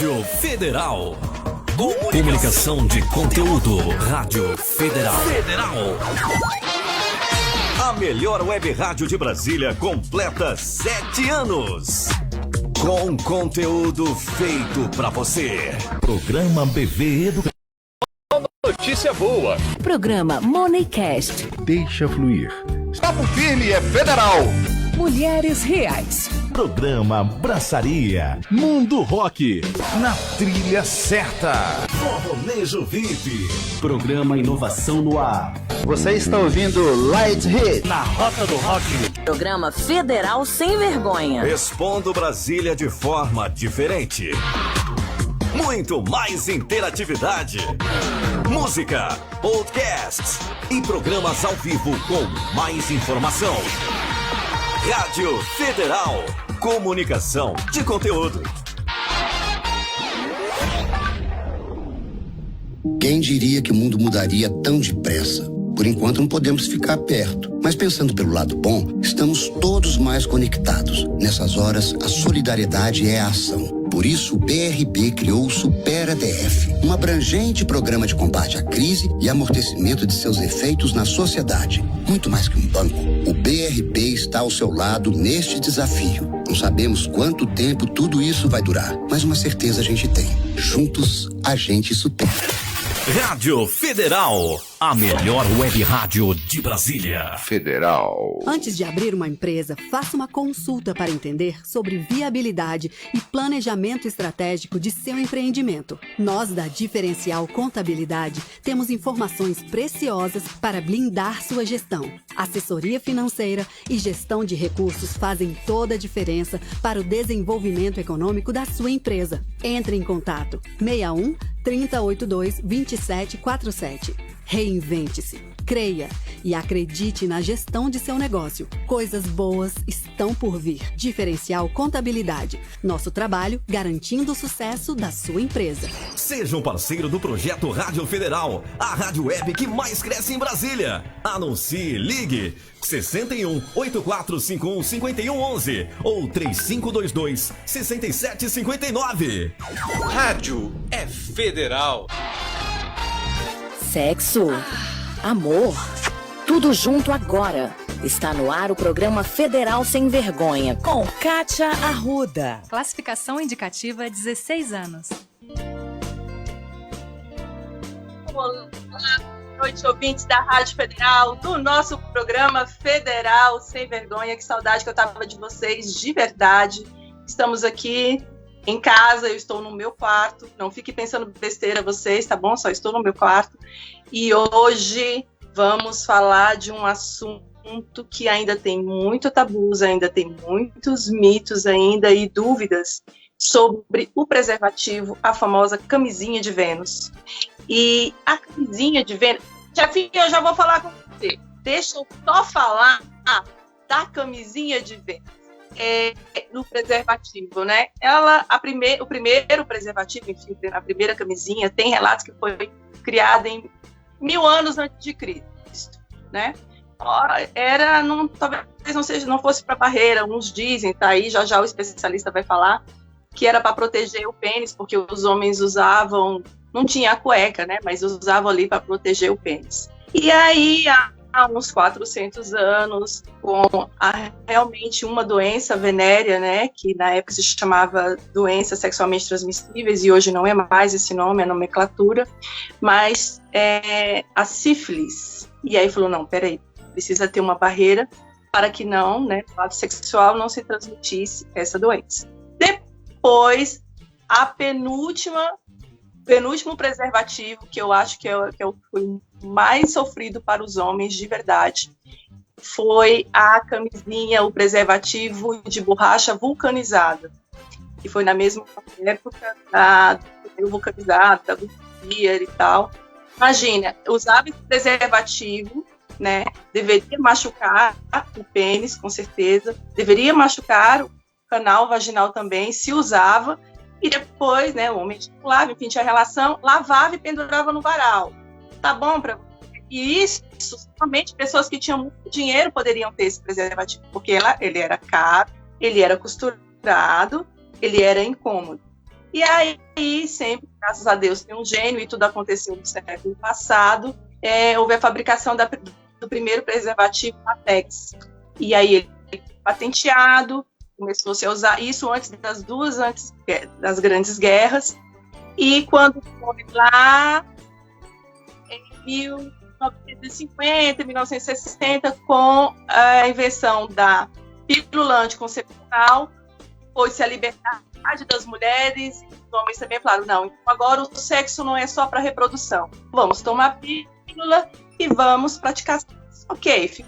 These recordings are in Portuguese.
Rádio Federal. Comunicação de conteúdo. Rádio Federal. A melhor web rádio de Brasília completa 7 anos. Com conteúdo feito pra você. Programa BV Educação. Notícia boa. Programa Moneycast. Deixa fluir. Papo Firme é federal. Mulheres Reais. Programa Braçaria. Mundo Rock. Na trilha certa. Forronejo VIP. Programa Inovação no Ar. Você está ouvindo Light Hit. Na Rota do Rock. Programa Federal Sem Vergonha. Expondo Brasília de forma diferente. Muito mais interatividade. Música, podcasts e programas ao vivo com mais informação. Rádio Federal. Comunicação de conteúdo. Quem diria que o mundo mudaria tão depressa? Por enquanto não podemos ficar perto. Mas pensando pelo lado bom, estamos todos mais conectados. Nessas horas, a solidariedade é a ação. Por isso, o BRB criou o SuperADF, um abrangente programa de combate à crise e amortecimento de seus efeitos na sociedade. Muito mais que um banco, o BRB está ao seu lado neste desafio. Não sabemos quanto tempo tudo isso vai durar, mas uma certeza a gente tem. Juntos, a gente supera. Rádio Federal, a melhor web rádio de Brasília. Federal. Antes de abrir uma empresa, faça uma consulta para entender sobre viabilidade e planejamento estratégico de seu empreendimento. Nós, da Diferencial Contabilidade, temos informações preciosas para blindar sua gestão. Assessoria financeira e gestão de recursos fazem toda a diferença para o desenvolvimento econômico da sua empresa. Entre em contato 61 3082 2747. Reinvente-se, creia e acredite na gestão de seu negócio. Coisas boas estão por vir. Diferencial Contabilidade. Nosso trabalho garantindo o sucesso da sua empresa. Seja um parceiro do projeto Rádio Federal, a rádio web que mais cresce em Brasília. Anuncie, ligue 61 8451 5111 ou 3522 6759. Rádio é federal. Sexo, amor, tudo junto agora. Está no ar o programa Federal Sem Vergonha, com Kátia Arruda. Classificação indicativa 16 anos. Olá, boa noite, ouvintes da Rádio Federal, do nosso programa Federal Sem Vergonha. Que saudade que eu tava de vocês, de verdade. Estamos aqui em casa, eu estou no meu quarto. Não fique pensando besteira vocês, tá bom? Só estou no meu quarto. E hoje vamos falar de um assunto que ainda tem muito tabus, ainda tem muitos mitos ainda e dúvidas sobre o preservativo, a famosa camisinha de Vênus. E a camisinha de Vênus... Jefinho, eu já vou falar com você. Deixa eu só falar da camisinha de Vênus. No preservativo, né? O primeiro preservativo, enfim, a primeira camisinha, tem relatos que foi criada em 1000 anos antes de Cristo, né? Talvez não fosse para barreira, uns dizem, tá aí, já o especialista vai falar, que era para proteger o pênis, porque os homens usavam, não tinha a cueca, né? Mas usavam ali para proteger o pênis. E aí, há uns 400 anos, com realmente uma doença venérea, né, que na época se chamava doenças sexualmente transmissíveis, e hoje não é mais esse nome, é nomenclatura, mas a sífilis. E aí falou, não, peraí, precisa ter uma barreira para que não, né, no ato sexual não se transmitisse essa doença. Depois, a penúltimo preservativo, que eu acho que foi o mais sofrido para os homens de verdade, foi a camisinha, o preservativo de borracha vulcanizada, que foi na mesma época do vulcanizado, da Goodyear e tal. Imagina, usava esse preservativo, né, deveria machucar o pênis, com certeza, deveria machucar o canal vaginal também, se usava. E depois, né, o homem ejaculava, enfim, tinha relação, lavava e pendurava no varal. Tá bom para você? E isso, somente pessoas que tinham muito dinheiro poderiam ter esse preservativo, porque ele era caro, ele era costurado, ele era incômodo. E aí, sempre, graças a Deus, tem um gênio, e tudo aconteceu no século passado, houve a fabricação do primeiro preservativo Latex. E aí ele foi patenteado, começou-se a usar isso antes das grandes guerras. E quando foi lá, em 1950, 1960, com a invenção da pílula anticoncepcional, foi-se a liberdade das mulheres, e os homens também falaram, não, então agora o sexo não é só para reprodução, vamos tomar pílula e vamos praticar sexo. Ok,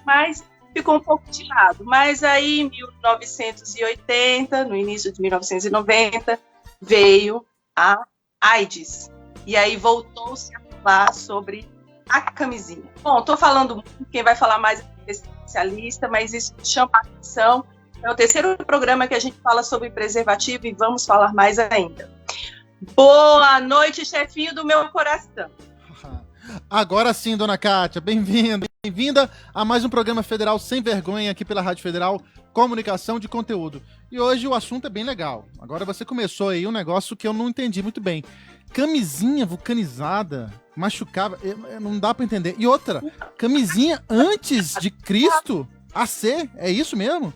mas ficou um pouco de lado. Mas aí, em 1980, no início de 1990, veio a AIDS. E aí voltou-se a falar sobre a camisinha. Bom, estou falando muito, quem vai falar mais é especialista, mas isso chama a atenção. É o terceiro programa que a gente fala sobre preservativo e vamos falar mais ainda. Boa noite, chefinho do meu coração. Agora sim, dona Kátia, bem-vinda. Bem-vinda a mais um programa federal sem vergonha aqui pela Rádio Federal, Comunicação de Conteúdo. E hoje o assunto é bem legal. Agora você começou aí um negócio que eu não entendi muito bem. Camisinha vulcanizada, machucava, não dá pra entender. E outra, camisinha antes de Cristo AC, é isso mesmo?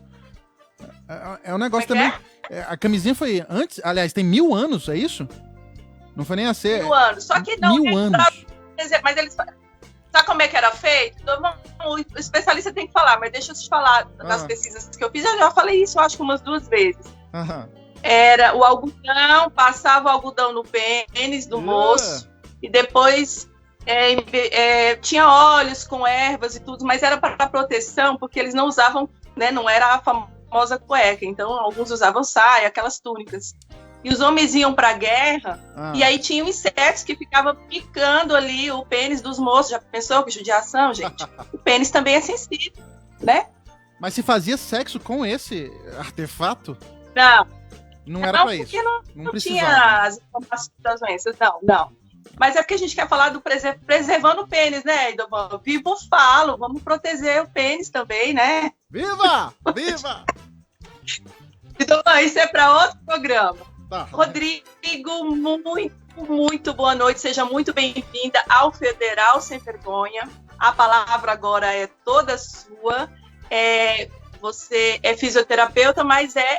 É um negócio também... A camisinha foi antes, aliás, tem 1000 anos, é isso? Não foi nem AC. 1000 anos, só que não... 1000 anos. Mas eles... Sabe como é que era feito? O especialista tem que falar, mas deixa eu te falar das pesquisas que eu fiz. Eu já falei isso, eu acho que umas 2 vezes. Era o algodão, passava o algodão no pênis do moço, e depois tinha óleos com ervas e tudo, mas era para proteção, porque eles não usavam, né, não era a famosa cueca, então alguns usavam saia, aquelas túnicas. E os homens iam pra guerra, e aí tinham insetos que ficavam picando ali o pênis dos moços. Já pensou que judiação, gente? O pênis também é sensível, né? Mas se fazia sexo com esse artefato? Não. Não era pra isso? Não tinha as informações das doenças, não. Mas é porque a gente quer falar do preservando o pênis, né, Idovan? Viva o falo, vamos proteger o pênis também, né? Viva! Viva! Idovan, isso é para outro programa. Tá. Rodrigo, muito boa noite, seja muito bem-vinda ao Federal Sem Vergonha. A palavra agora é toda sua. Você é fisioterapeuta, mas é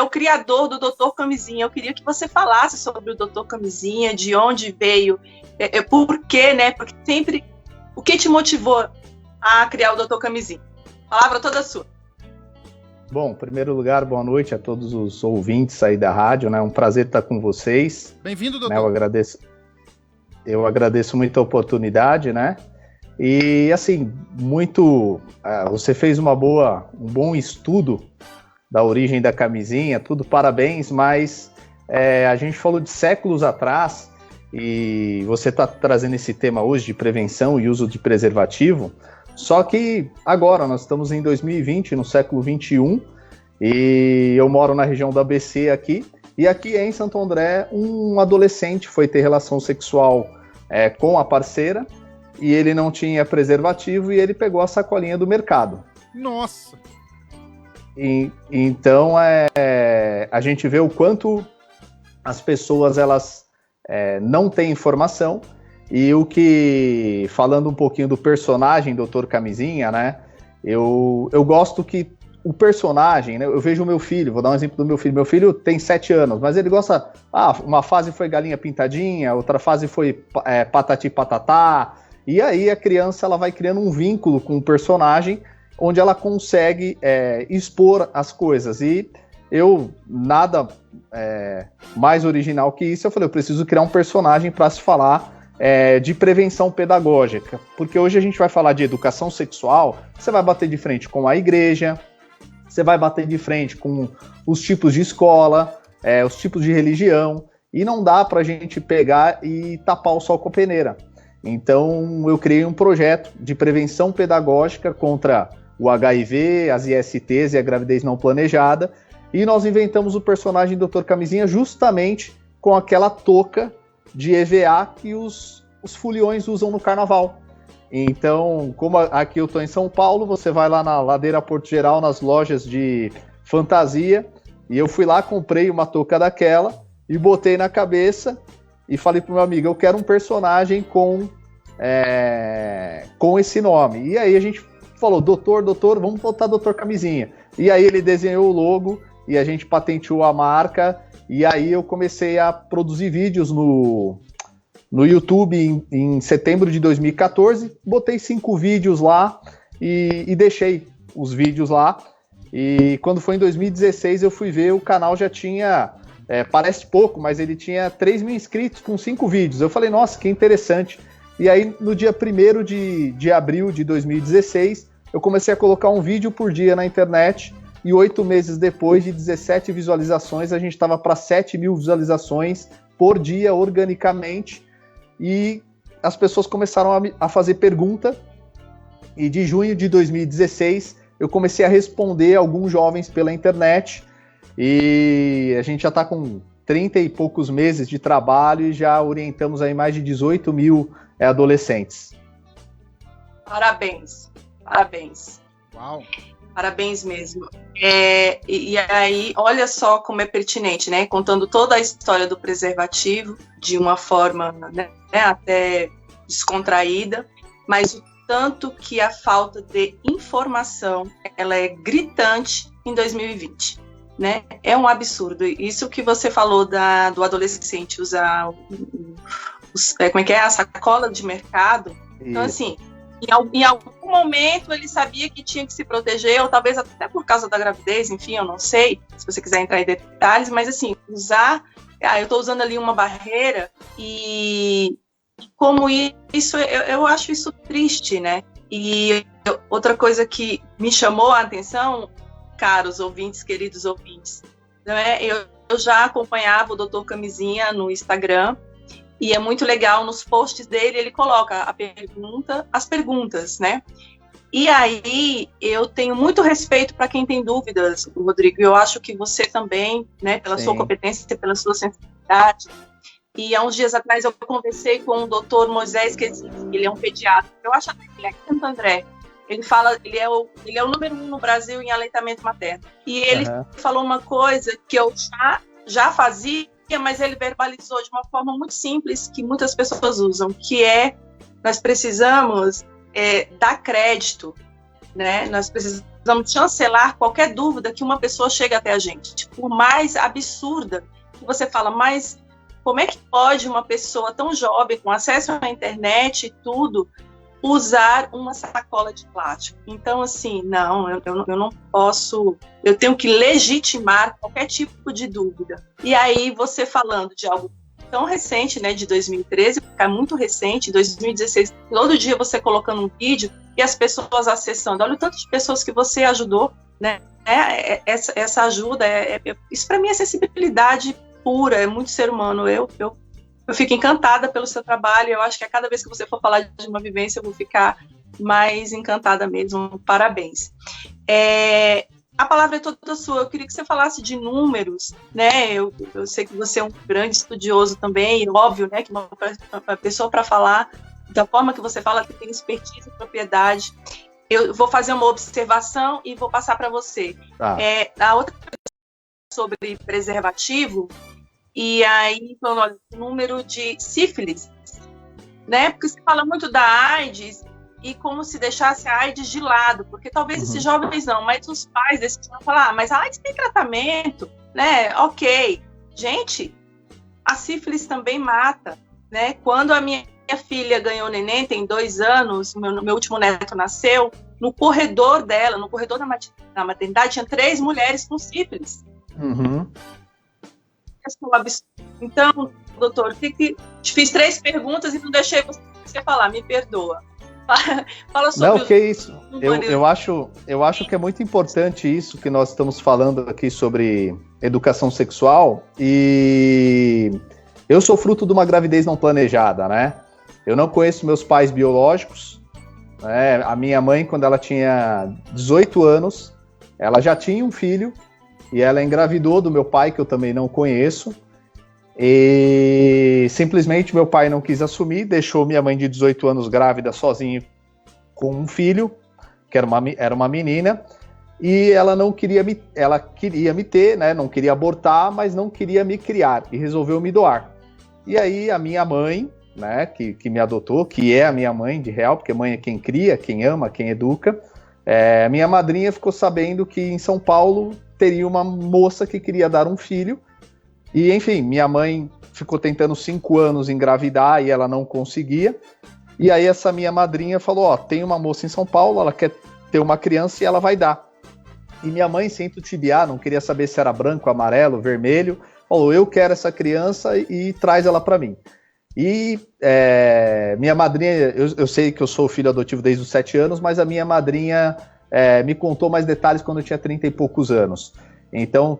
o criador do Dr. Camisinha. Eu queria que você falasse sobre o Dr. Camisinha, de onde veio, por quê, né? Porque sempre, o que te motivou a criar o Dr. Camisinha? A palavra toda sua. Bom, em primeiro lugar, boa noite a todos os ouvintes aí da rádio, né? Um prazer estar com vocês. Bem-vindo, doutor. Eu agradeço muito a oportunidade, né? E, assim, você fez um bom estudo da origem da camisinha, tudo, parabéns, mas a gente falou de séculos atrás e você está trazendo esse tema hoje de prevenção e uso de preservativo. Só que agora, nós estamos em 2020, no século 21, e eu moro na região da ABC aqui, e aqui em Santo André, um adolescente foi ter relação sexual com a parceira, e ele não tinha preservativo, e ele pegou a sacolinha do mercado. Nossa! Então, a gente vê o quanto as pessoas, elas não têm informação. E falando um pouquinho do personagem Dr. Camisinha, né, eu gosto que o personagem, né, eu vejo o meu filho, vou dar um exemplo do meu filho tem 7 anos, mas ele gosta, uma fase foi galinha pintadinha, outra fase foi patati patatá, e aí a criança, ela vai criando um vínculo com o personagem, onde ela consegue expor as coisas, e nada mais original que isso, eu falei, eu preciso criar um personagem para se falar de prevenção pedagógica, porque hoje a gente vai falar de educação sexual, você vai bater de frente com a igreja, você vai bater de frente com os tipos de escola, os tipos de religião, e não dá pra gente pegar e tapar o sol com a peneira. Então eu criei um projeto de prevenção pedagógica contra o HIV, as ISTs e a gravidez não planejada, e nós inventamos o personagem Dr. Camisinha justamente com aquela touca de EVA que os foliões usam no carnaval. Então, como aqui eu estou em São Paulo, você vai lá na Ladeira Porto Geral, nas lojas de fantasia, e eu fui lá, comprei uma touca daquela, e botei na cabeça e falei pro meu amigo, eu quero um personagem com esse nome. E aí a gente falou, doutor, vamos botar Doutor Camisinha. E aí ele desenhou o logo e a gente patenteou a marca. E aí eu comecei a produzir vídeos no YouTube em setembro de 2014. Botei 5 vídeos lá e deixei os vídeos lá. E quando foi em 2016 eu fui ver, o canal já tinha, parece pouco, mas ele tinha 3 mil inscritos com 5 vídeos. Eu falei, nossa, que interessante. E aí, no dia 1º de abril de 2016, eu comecei a colocar um vídeo por dia na internet, e 8 meses depois de 17 visualizações, a gente estava para 7 mil visualizações por dia, organicamente, e as pessoas começaram a fazer pergunta, e de junho de 2016, eu comecei a responder alguns jovens pela internet, e a gente já está com 30 e poucos meses de trabalho, e já orientamos aí mais de 18 mil adolescentes. Parabéns. Uau. Parabéns mesmo. E aí, olha só como é pertinente, né? Contando toda a história do preservativo de uma forma, né, até descontraída, mas o tanto que a falta de informação ela é gritante em 2020. Né? É um absurdo. Isso que você falou do adolescente usar a sacola de mercado. Isso. Então, assim, em algum momento ele sabia que tinha que se proteger, ou talvez até por causa da gravidez, enfim, eu não sei, se você quiser entrar em detalhes, mas assim, eu estou usando ali uma barreira, e como isso, eu acho isso triste, né? E outra coisa que me chamou a atenção, caros ouvintes, queridos ouvintes, né? Eu já acompanhava o Dr. Camisinha no Instagram, e é muito legal, nos posts dele, ele coloca as perguntas, né? E aí, eu tenho muito respeito para quem tem dúvidas, Rodrigo, eu acho que você também, né, pela sua competência, pela sua sensibilidade. E há uns dias atrás eu conversei com o Dr. Moisés, que ele é um pediatra, eu acho até que ele é aqui em Santo André. Ele fala, ele é o número 1 no Brasil em aleitamento materno. E ele falou uma coisa que eu já fazia, mas ele verbalizou de uma forma muito simples, que muitas pessoas usam, que é, nós precisamos dar crédito, né? Nós precisamos chancelar qualquer dúvida que uma pessoa chegue até a gente. Por mais absurda que você fala, mas como é que pode uma pessoa tão jovem, com acesso à internet e tudo, usar uma sacola de plástico? Então, assim, não, eu não posso, eu tenho que legitimar qualquer tipo de dúvida. E aí, você falando de algo tão recente, né, de 2013, porque é muito recente, 2016, todo dia você colocando um vídeo e as pessoas acessando, olha o tanto de pessoas que você ajudou, né, essa ajuda, isso para mim é sensibilidade pura, é muito ser humano. Eu fico encantada pelo seu trabalho, eu acho que a cada vez que você for falar de uma vivência, eu vou ficar mais encantada mesmo. Parabéns. A palavra é toda sua, eu queria que você falasse de números, né? Eu sei que você é um grande estudioso também, e óbvio, né, que uma pessoa para falar da forma que você fala tem expertise e propriedade. Eu vou fazer uma observação e vou passar para você. A outra sobre preservativo, e aí, falando, o número de sífilis, né? Porque se fala muito da AIDS e como se deixasse a AIDS de lado, porque talvez esses jovens não, mas os pais desses vão falar, mas a AIDS tem tratamento, né? Ok. Gente, a sífilis também mata, né? Quando a minha filha ganhou neném, tem 2 anos, meu último neto nasceu, no corredor dela, no corredor da maternidade, tinha 3 mulheres com sífilis. Então, doutor, te fiz 3 perguntas e não deixei você falar, me perdoa. Fala sobre não, que isso. Eu acho que é muito importante isso que nós estamos falando aqui sobre educação sexual, e eu sou fruto de uma gravidez não planejada, né? Eu não conheço meus pais biológicos, né? A minha mãe, quando ela tinha 18 anos, ela já tinha um filho, e ela engravidou do meu pai, que eu também não conheço, e simplesmente meu pai não quis assumir, deixou minha mãe de 18 anos grávida sozinha com um filho, que era uma menina, e ela queria me ter, né? Não queria abortar, mas não queria me criar e resolveu me doar. E aí a minha mãe, né, que me adotou, que é a minha mãe de real, porque mãe é quem cria, quem ama, quem educa, minha madrinha ficou sabendo que em São Paulo teria uma moça que queria dar um filho, e enfim, minha mãe ficou tentando 5 anos engravidar e ela não conseguia, e aí essa minha madrinha falou, ó, tem uma moça em São Paulo, ela quer ter uma criança e ela vai dar. E minha mãe, sem titubear, não queria saber se era branco, amarelo, vermelho, falou, eu quero essa criança e traz ela para mim. E minha madrinha, eu sei que eu sou filho adotivo desde os 7 anos, mas a minha madrinha me contou mais detalhes quando eu tinha 30 e poucos anos. Então,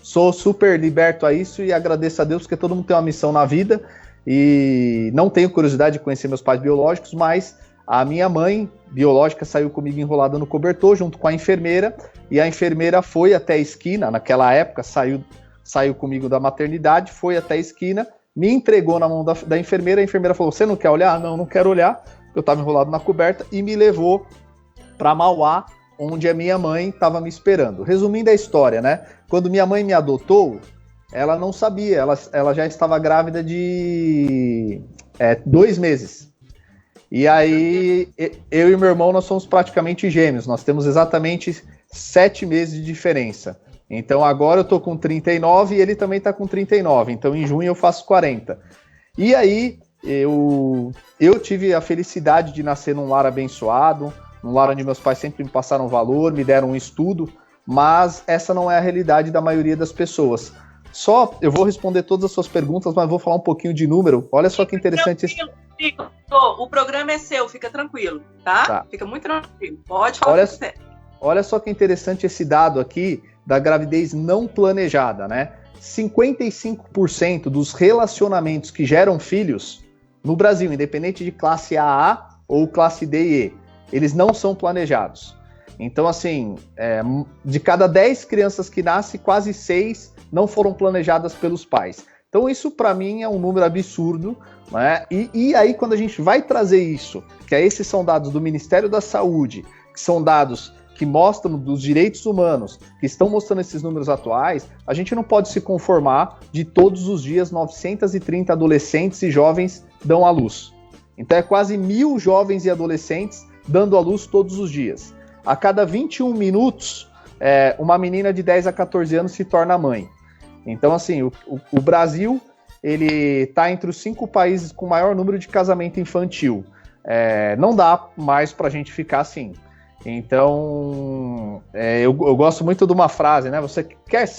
sou super liberto a isso e agradeço a Deus, porque todo mundo tem uma missão na vida e não tenho curiosidade de conhecer meus pais biológicos, mas a minha mãe biológica saiu comigo enrolada no cobertor junto com a enfermeira, e a enfermeira foi até a esquina, naquela época saiu comigo da maternidade, foi até a esquina, me entregou na mão da enfermeira, a enfermeira falou, você não quer olhar? Não quero olhar, eu estava enrolado na coberta, e me levou para Mauá, onde a minha mãe estava me esperando. Resumindo a história, né? Quando minha mãe me adotou, ela não sabia, ela já estava grávida de 2 meses. E aí, eu e meu irmão, nós somos praticamente gêmeos, nós temos exatamente 7 meses de diferença. Então agora eu tô com 39 e ele também tá com 39, então em junho eu faço 40. E aí, eu tive a felicidade de nascer num lar abençoado, num lar onde meus pais sempre me passaram valor, me deram um estudo, mas essa não é a realidade da maioria das pessoas. Eu vou responder todas as suas perguntas, mas vou falar um pouquinho de número. Olha só que interessante. O programa é seu, fica tranquilo, tá? Fica muito tranquilo, pode falar o que você. Olha só que interessante esse dado aqui da gravidez não planejada, né? 55% dos relacionamentos que geram filhos no Brasil, independente de classe AA ou classe D e E, eles não são planejados. Então, assim, de cada 10 crianças que nascem, quase 6 não foram planejadas pelos pais. Então, isso para mim é um número absurdo, né? E aí, quando a gente vai trazer isso, que esses são dados do Ministério da Saúde, que são dados que mostram dos direitos humanos, que estão mostrando esses números atuais, a gente não pode se conformar de todos os dias 930 adolescentes e jovens dão à luz. Então, é quase 1.000 jovens e adolescentes dando à luz todos os dias. A cada 21 minutos, uma menina de 10 a 14 anos se torna mãe. Então, assim, o Brasil, ele está entre os 5 países com maior número de casamento infantil. Não dá mais para a gente ficar assim. Então, eu gosto muito de uma frase, né? Você quer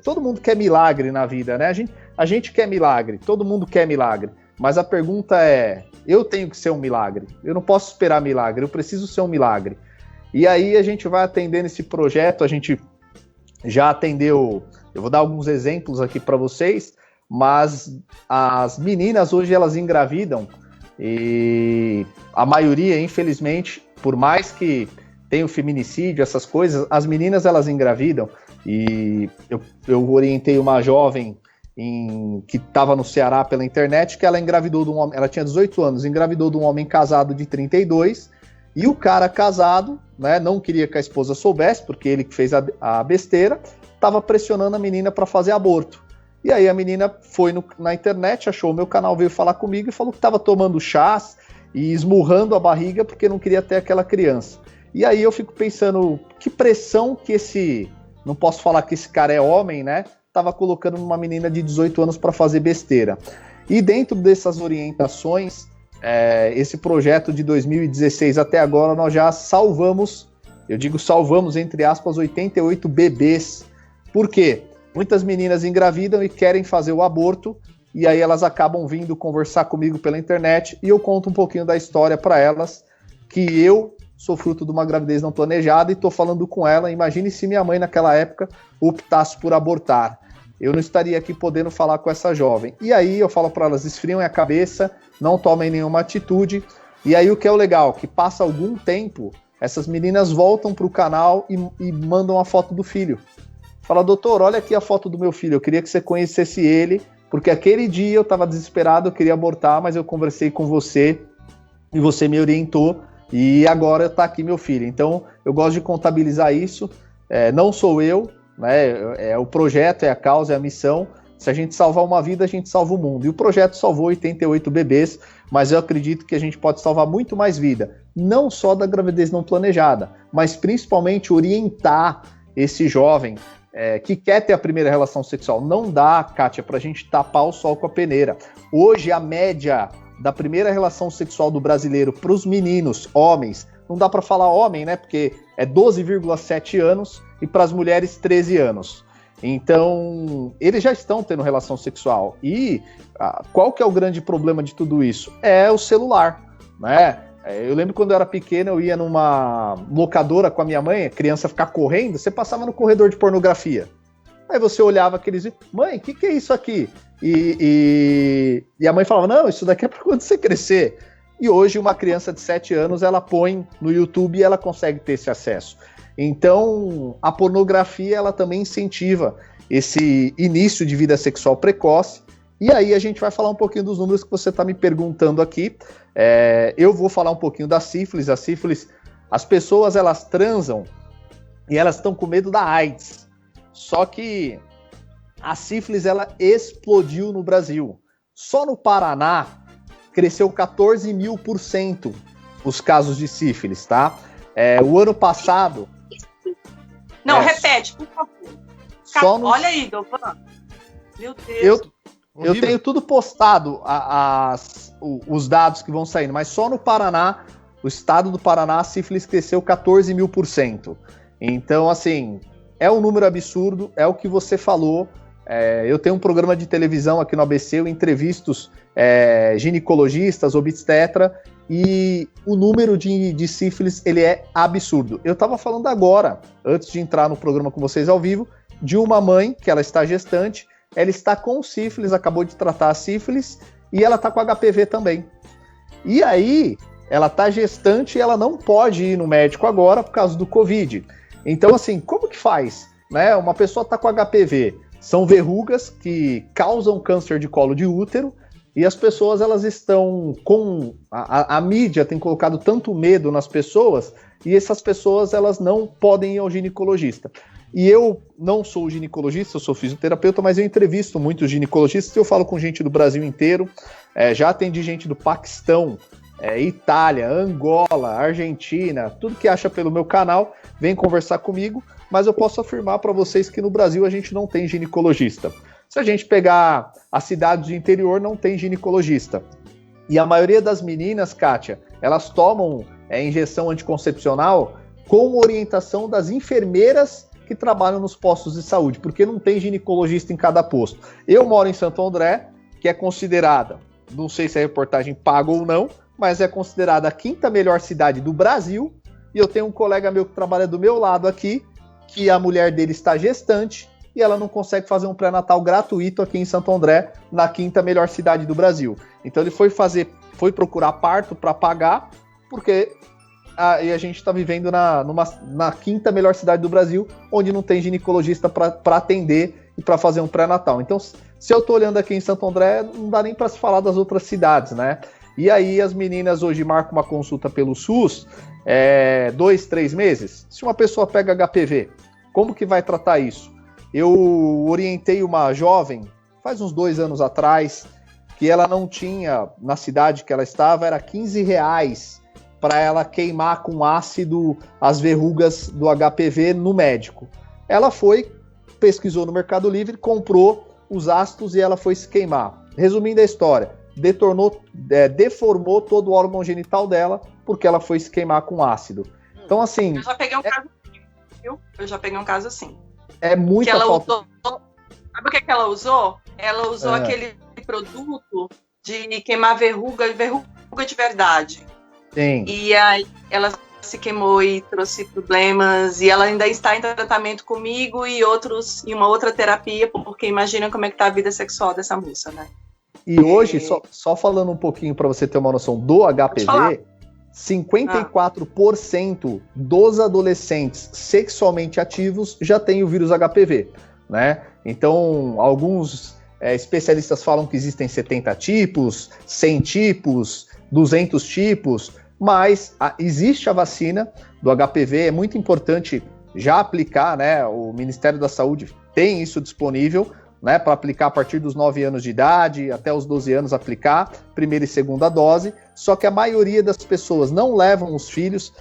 todo mundo quer milagre na vida, né? A gente quer milagre, todo mundo quer milagre. Mas a pergunta é, eu tenho que ser um milagre. Eu não posso esperar milagre, eu preciso ser um milagre. E aí a gente vai atendendo esse projeto, a gente já atendeu, eu vou dar alguns exemplos aqui para vocês, mas as meninas hoje elas engravidam e a maioria, infelizmente, por mais que tenha o feminicídio, essas coisas, as meninas elas engravidam. E eu orientei uma jovem que estava no Ceará pela internet, que ela engravidou de um homem, ela tinha 18 anos, engravidou de um homem casado de 32, e o cara casado, né, não queria que a esposa soubesse, porque ele que fez a besteira, estava pressionando a menina para fazer aborto. E aí a menina foi na internet, achou o meu canal, veio falar comigo e falou que estava tomando chás e esmurrando a barriga porque não queria ter aquela criança. E aí eu fico pensando, que pressão que não posso falar que esse cara é homem, né? Tava colocando uma menina de 18 anos para fazer besteira. E dentro dessas orientações, esse projeto de 2016 até agora, nós já salvamos, eu digo salvamos, entre aspas, 88 bebês. Por quê? Muitas meninas engravidam e querem fazer o aborto, e aí elas acabam vindo conversar comigo pela internet, e eu conto um pouquinho da história para elas, que eu sou fruto de uma gravidez não planejada e estou falando com ela. Imagine se minha mãe naquela época optasse por abortar. Eu não estaria aqui podendo falar com essa jovem. E aí eu falo para elas, esfriam a cabeça, não tomem nenhuma atitude. E aí o que é o legal, que passa algum tempo, essas meninas voltam para o canal e mandam a foto do filho. Fala, doutor, olha aqui a foto do meu filho, eu queria que você conhecesse ele, porque aquele dia eu estava desesperado, eu queria abortar, mas eu conversei com você e você me orientou, e agora está aqui meu filho. Então eu gosto de contabilizar isso, não sou eu, né? É o projeto, é a causa, é a missão. Se a gente salvar uma vida, a gente salva o mundo. E o projeto salvou 88 bebês, mas eu acredito que a gente pode salvar muito mais vida. Não só da gravidez não planejada, mas principalmente orientar esse jovem que quer ter a primeira relação sexual. Não dá, Kátia, pra gente tapar o sol com a peneira. Hoje, a média da primeira relação sexual do brasileiro para os meninos, homens, não dá para falar homem, né? Porque é 12,7 anos e para as mulheres 13 anos. Então, eles já estão tendo relação sexual. E qual que é o grande problema de tudo isso? É o celular, né? Eu lembro quando eu era pequeno, eu ia numa locadora com a minha mãe, a criança ficar correndo, você passava no corredor de pornografia. Aí você olhava aqueles... Mãe, o que é isso aqui? E a mãe falava, não, isso daqui é para quando você crescer. E hoje uma criança de 7 anos, ela põe no YouTube e ela consegue ter esse acesso. Então, a pornografia, ela também incentiva esse início de vida sexual precoce. E aí a gente vai falar um pouquinho dos números que você está me perguntando aqui. Eu vou falar um pouquinho da sífilis. A sífilis, as pessoas, elas transam e elas estão com medo da AIDS. Só que a sífilis, ela explodiu no Brasil. Só no Paraná, cresceu 14.000% os casos de sífilis, tá? O ano passado... Não, repete, por favor. Olha aí, Dovan. Meu Deus. Eu tenho tudo postado, os dados que vão saindo, mas só no Paraná, o estado do Paraná, a sífilis cresceu 14.000%. Então, assim, é um número absurdo, é o que você falou. Eu tenho um programa de televisão aqui no ABC, eu entrevisto ginecologistas, obstetra, e o número de sífilis, ele é absurdo. Eu estava falando agora, antes de entrar no programa com vocês ao vivo, de uma mãe que ela está gestante, ela está com sífilis, acabou de tratar a sífilis, e ela está com HPV também. E aí, ela está gestante e ela não pode ir no médico agora por causa do Covid. Então, assim, como que faz? Né? Uma pessoa está com HPV, são verrugas que causam câncer de colo de útero, e as pessoas, elas estão com... A mídia tem colocado tanto medo nas pessoas, e essas pessoas, elas não podem ir ao ginecologista. E eu não sou ginecologista, eu sou fisioterapeuta, mas eu entrevisto muitos ginecologistas, eu falo com gente do Brasil inteiro, já atendi gente do Paquistão, Itália, Angola, Argentina, tudo que acha pelo meu canal, vem conversar comigo, mas eu posso afirmar para vocês que no Brasil a gente não tem ginecologista. Se a gente pegar as cidades do interior, não tem ginecologista. E a maioria das meninas, Kátia, elas tomam injeção anticoncepcional com orientação das enfermeiras que trabalham nos postos de saúde, porque não tem ginecologista em cada posto. Eu moro em Santo André, que é considerada, não sei se a reportagem paga ou não, mas é considerada a 5ª melhor cidade do Brasil, e eu tenho um colega meu que trabalha do meu lado aqui, que a mulher dele está gestante, e ela não consegue fazer um pré-natal gratuito aqui em Santo André, na 5ª melhor cidade do Brasil. Então ele foi procurar parto para pagar, porque a gente está vivendo na 5ª melhor cidade do Brasil, onde não tem ginecologista para atender e para fazer um pré-natal. Então, se eu estou olhando aqui em Santo André, não dá nem para se falar das outras cidades, né? E aí as meninas hoje marcam uma consulta pelo SUS, 2, 3 meses. Se uma pessoa pega HPV, como que vai tratar isso? Eu orientei uma jovem, faz uns 2 anos atrás, que ela não tinha, na cidade que ela estava, era R$15 para ela queimar com ácido as verrugas do HPV no médico. Ela foi, pesquisou no Mercado Livre, comprou os ácidos e ela foi se queimar. Resumindo a história, deformou todo o órgão genital dela porque ela foi se queimar com ácido. Então, assim... Eu já peguei um caso assim, viu? Eu já peguei um caso assim. É muita que ela falta... usou, sabe o que ela usou? Ela usou aquele produto de queimar verruga de verdade. Sim. E aí ela se queimou e trouxe problemas, e ela ainda está em tratamento comigo e uma outra terapia, porque imagina como é que tá a vida sexual dessa moça, né? E hoje, só falando um pouquinho para você ter uma noção do HPV, 54% dos adolescentes sexualmente ativos já têm o vírus HPV, né? Então, alguns especialistas falam que existem 70 tipos, 100 tipos, 200 tipos, mas existe a vacina do HPV. É muito importante já aplicar, né? O Ministério da Saúde tem isso disponível, né, para aplicar a partir dos 9 anos de idade, até os 12 anos aplicar, primeira e segunda dose, só que a maioria das pessoas não levam os filhos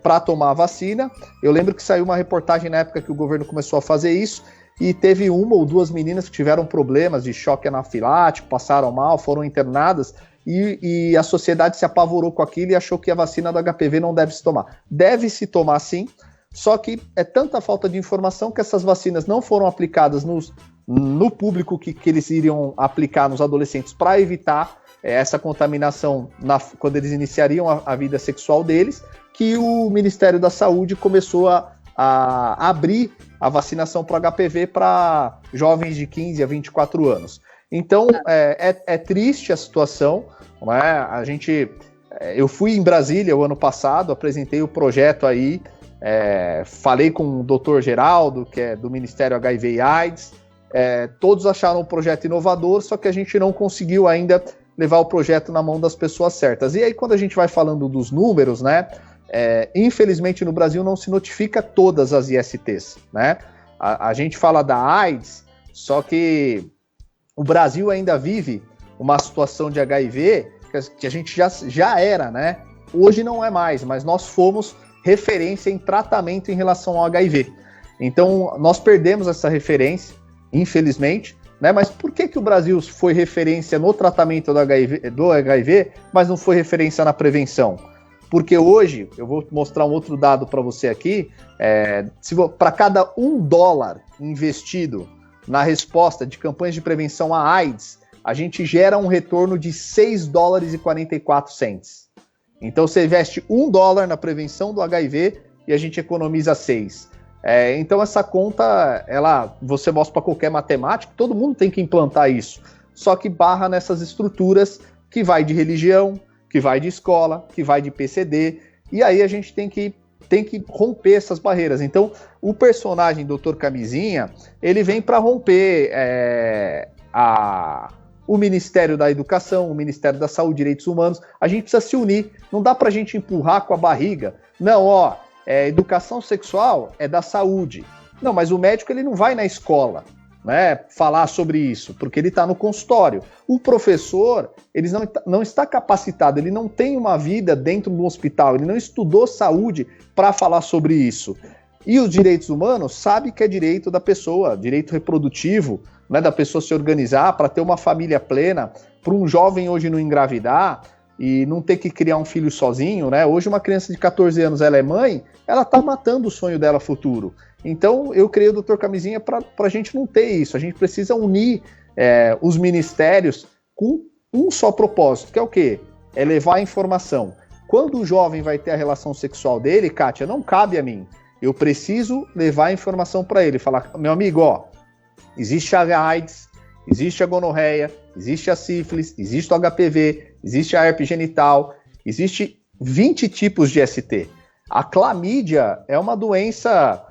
para tomar a vacina. Eu lembro que saiu uma reportagem na época que o governo começou a fazer isso, e teve 1 ou 2 meninas que tiveram problemas de choque anafilático, passaram mal, foram internadas, e a sociedade se apavorou com aquilo e achou que a vacina do HPV não deve se tomar. Deve se tomar sim, só que é tanta falta de informação que essas vacinas não foram aplicadas no público que eles iriam aplicar nos adolescentes para evitar essa contaminação quando eles iniciariam a vida sexual deles, que o Ministério da Saúde começou a abrir a vacinação para HPV para jovens de 15 a 24 anos. Então, é triste a situação, não é? Eu fui em Brasília o ano passado, apresentei o projeto aí, falei com o Dr. Geraldo, que é do Ministério HIV e AIDS, todos acharam o projeto inovador, só que a gente não conseguiu ainda levar o projeto na mão das pessoas certas. E aí, quando a gente vai falando dos números, né, infelizmente no Brasil não se notifica todas as ISTs, né? A gente fala da AIDS, só que o Brasil ainda vive uma situação de HIV que a gente já era, né? Hoje não é mais, mas nós fomos referência em tratamento em relação ao HIV. Então, nós perdemos essa referência, infelizmente, né? Mas por que o Brasil foi referência no tratamento do HIV, mas não foi referência na prevenção? Porque hoje, eu vou mostrar um outro dado para você aqui, para cada $1 investido na resposta de campanhas de prevenção à AIDS, a gente gera um retorno de $6,44. Então você investe $1 na prevenção do HIV e a gente economiza 6. Então essa conta, você mostra para qualquer matemático, todo mundo tem que implantar isso. Só que barra nessas estruturas que vai de religião, que vai de escola, que vai de PCD, e aí a gente tem que romper essas barreiras. Então, o personagem Dr. Camisinha, ele vem para romper o Ministério da Educação, o Ministério da Saúde e Direitos Humanos. A gente precisa se unir, não dá para a gente empurrar com a barriga. Não, educação sexual é da saúde. Não, mas o médico ele não vai na escola, né, falar sobre isso, porque ele está no consultório. O professor, ele não está capacitado, ele não tem uma vida dentro do hospital, ele não estudou saúde para falar sobre isso. E os direitos humanos sabe que é direito da pessoa, direito reprodutivo, né, da pessoa se organizar para ter uma família plena, para um jovem hoje não engravidar e não ter que criar um filho sozinho, né? Hoje uma criança de 14 anos, ela é mãe, ela está matando o sonho dela futuro. Então, eu criei o Dr. Camisinha para a gente não ter isso. A gente precisa unir os ministérios com um só propósito, que é o quê? É levar a informação. Quando o jovem vai ter a relação sexual dele, Kátia, não cabe a mim. Eu preciso levar a informação para ele. Falar, meu amigo, existe a AIDS, existe a gonorreia, existe a sífilis, existe o HPV, existe a herpes genital, existe 20 tipos de ST. A clamídia é uma doença...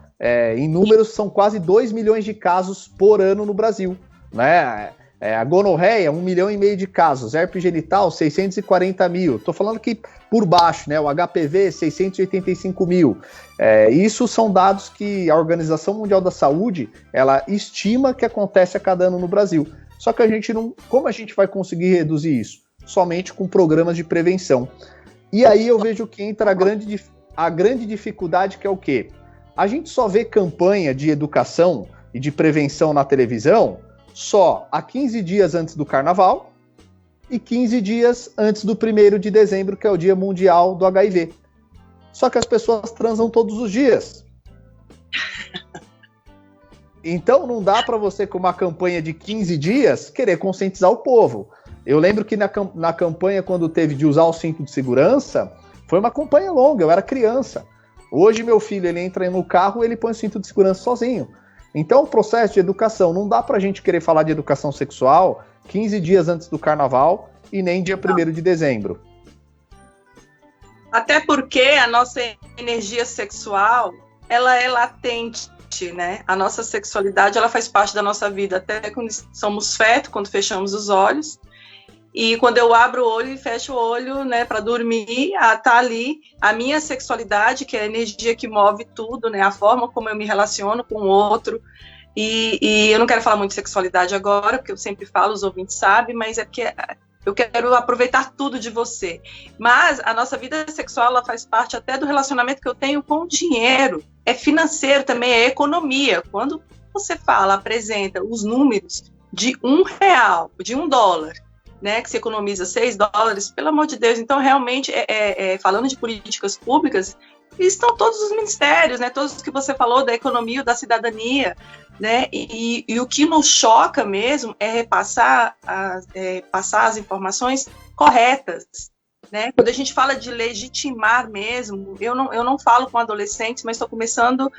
em números, são quase 2 milhões de casos por ano no Brasil, né? A gonorreia, 1,5 milhão de casos. Herpes genital, 640 mil. Estou falando aqui por baixo, né? O HPV, 685 mil. Isso são dados que a Organização Mundial da Saúde, ela estima que acontece a cada ano no Brasil. Só que a gente não... Como a gente vai conseguir reduzir isso? Somente com programas de prevenção. E aí eu vejo que entra a grande dificuldade, que é o quê? A gente só vê campanha de educação e de prevenção na televisão só há 15 dias antes do Carnaval e 15 dias antes do 1º de dezembro, que é o Dia Mundial do HIV. Só que as pessoas transam todos os dias. Então não dá para você, com uma campanha de 15 dias, querer conscientizar o povo. Eu lembro que na campanha, quando teve de usar o cinto de segurança, foi uma campanha longa, eu era criança. Hoje, meu filho, ele entra no carro e ele põe o cinto de segurança sozinho. Então, o processo de educação, não dá pra gente querer falar de educação sexual 15 dias antes do Carnaval e nem dia 1º de dezembro. Até porque a nossa energia sexual, ela é latente, né? A nossa sexualidade, ela faz parte da nossa vida até quando somos feto, quando fechamos os olhos. E quando eu abro o olho e fecho o olho, né, para dormir, tá ali a minha sexualidade, que é a energia que move tudo, né, a forma como eu me relaciono com o outro. E eu não quero falar muito de sexualidade agora, porque eu sempre falo, os ouvintes sabem, mas é porque eu quero aproveitar tudo de você. Mas a nossa vida sexual, ela faz parte até do relacionamento que eu tenho com o dinheiro. É financeiro também, é economia. Quando você apresenta os números de R$1, de $1, né, que se economiza $6, pelo amor de Deus. Então, realmente, falando de políticas públicas, estão todos os ministérios, né, todos os que você falou, da economia, da cidadania, né, e o que nos choca mesmo é passar as informações corretas, né. Quando a gente fala de legitimar mesmo, eu não falo com adolescentes, mas estou começando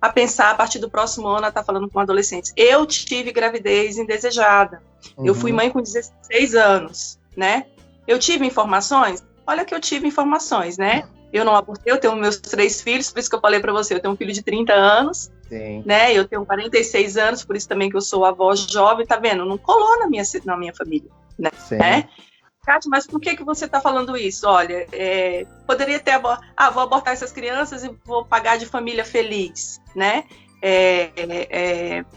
a pensar, a partir do próximo ano, a estar falando com adolescentes. Eu tive gravidez indesejada. Eu fui mãe com 16 anos, né? Eu tive informações? Olha que eu tive informações, né? Eu não abortei, eu tenho meus 3 filhos, por isso que eu falei para você, eu tenho um filho de 30 anos, sim, né? Eu tenho 46 anos, por isso também que eu sou avó jovem, tá vendo? Não colou na minha família, né? Kátia, mas por que você está falando isso? Olha, poderia ter vou abortar essas crianças e vou pagar de família feliz, né?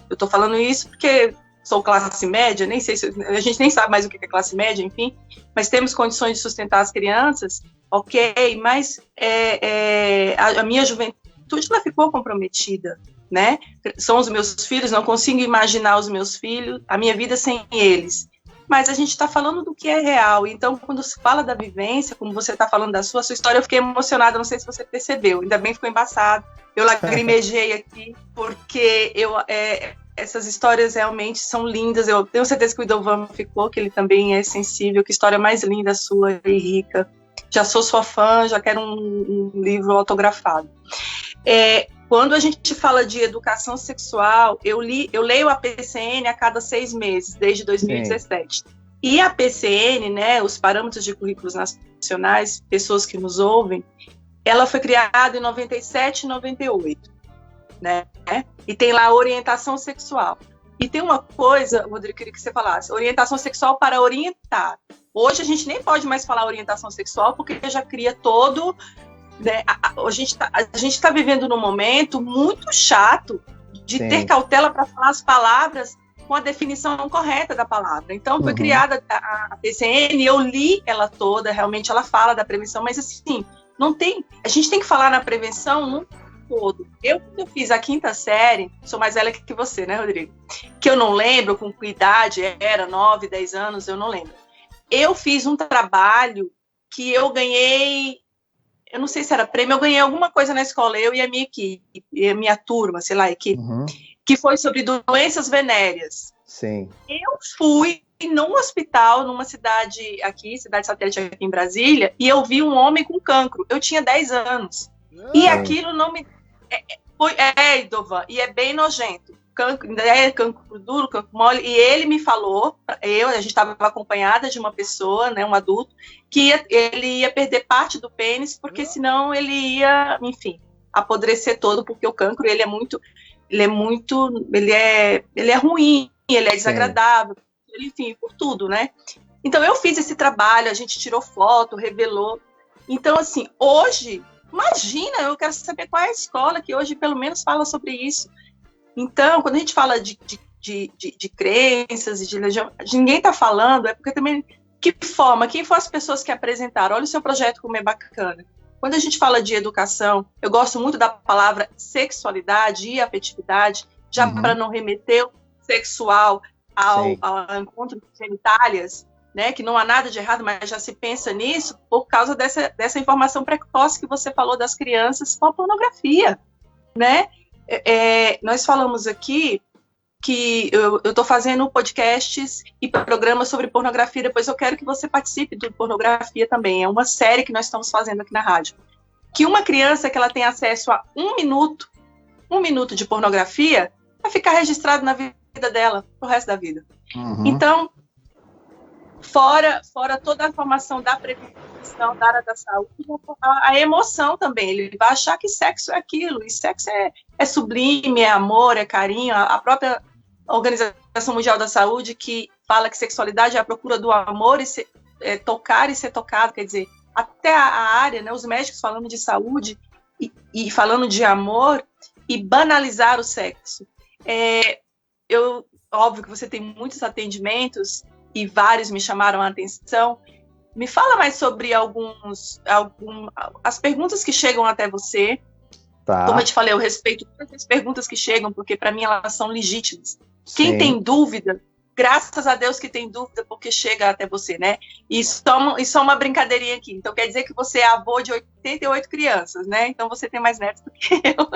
Eu estou falando isso porque sou classe média, nem sei a gente nem sabe mais o que é classe média, enfim, mas temos condições de sustentar as crianças, ok, mas a minha juventude ela ficou comprometida, né? São os meus filhos, não consigo imaginar os meus filhos, a minha vida sem eles. Mas a gente está falando do que é real. Então, quando se fala da vivência, como você está falando da sua história, eu fiquei emocionada, não sei se você percebeu, ainda bem ficou embaçado. Eu lagrimejei aqui, porque essas histórias realmente são lindas. Eu tenho certeza que o Idovan ficou, que ele também é sensível. Que história mais linda sua e rica. Já sou sua fã, já quero um livro autografado. Quando a gente fala de educação sexual, eu leio a PCN a cada 6 meses, desde 2017. Sim. E a PCN, né, os Parâmetros de Currículos Nacionais, pessoas que nos ouvem, ela foi criada em 97 e 98, né? E tem lá a orientação sexual. E tem uma coisa, Rodrigo, queria que você falasse, orientação sexual para orientar. Hoje a gente nem pode mais falar orientação sexual, porque já cria todo... Né, a gente está vivendo num momento muito chato de ter cautela para falar as palavras com a definição correta da palavra. Então, foi criada a PCN, eu li ela toda, realmente ela fala da prevenção, mas assim, a gente tem que falar na prevenção no todo. Quando eu fiz a 5ª série, sou mais velha que você, né, Rodrigo? Que eu não lembro com que idade era, 9, 10 anos, eu não lembro. Eu fiz um trabalho que eu ganhei, eu não sei se era prêmio, eu ganhei alguma coisa na escola, eu e a minha equipe, e a minha turma, sei lá, equipe, que foi sobre doenças venéreas. Sim. Eu fui num hospital, numa cidade satélite aqui em Brasília, e eu vi um homem com cancro. Eu tinha 10 anos. E aquilo não me... Idovan, e é bem nojento. Cancro duro, cancro mole, e ele me falou, a gente estava acompanhada de uma pessoa, né, um adulto, que ele ia perder parte do pênis, porque senão ele ia, enfim, apodrecer todo, porque o cancro, ele é ruim, ele é desagradável, enfim, por tudo, né? Então eu fiz esse trabalho, a gente tirou foto, revelou. Então, assim, hoje, imagina, eu quero saber qual é a escola que hoje pelo menos fala sobre isso. Então, quando a gente fala de crenças e de religião, ninguém está falando, é porque também, que forma, quem foram as pessoas que apresentaram? Olha o seu projeto como é bacana. Quando a gente fala de educação, eu gosto muito da palavra sexualidade e afetividade, já para não remeter o sexual ao encontro de genitálias, né, que não há nada de errado, mas já se pensa nisso por causa dessa informação precoce que você falou das crianças com a pornografia, né? Nós falamos aqui que eu estou fazendo podcasts e programas sobre pornografia, depois eu quero que você participe do Pornografia também, é uma série que nós estamos fazendo aqui na rádio, que uma criança que ela tem acesso a 1 minuto de pornografia, vai ficar registrado na vida dela pro resto da vida. Então, fora toda a informação da prevenção, da área da saúde, a emoção também, ele vai achar que sexo é aquilo, e sexo é sublime, é amor, é carinho. A própria Organização Mundial da Saúde, que fala que sexualidade é a procura do amor e tocar e ser tocado, quer dizer, até a área, né, os médicos falando de saúde e falando de amor e banalizar o sexo. Óbvio que você tem muitos atendimentos e vários me chamaram a atenção. Me fala mais sobre as perguntas que chegam até você. Tá. Como eu te falei, eu respeito todas as perguntas que chegam, porque para mim elas são legítimas. Sim. Quem tem dúvida, graças a Deus que tem dúvida, porque chega até você, né? E só uma brincadeirinha aqui. Então quer dizer que você é avô de 88 crianças, né? Então você tem mais netos do que eu.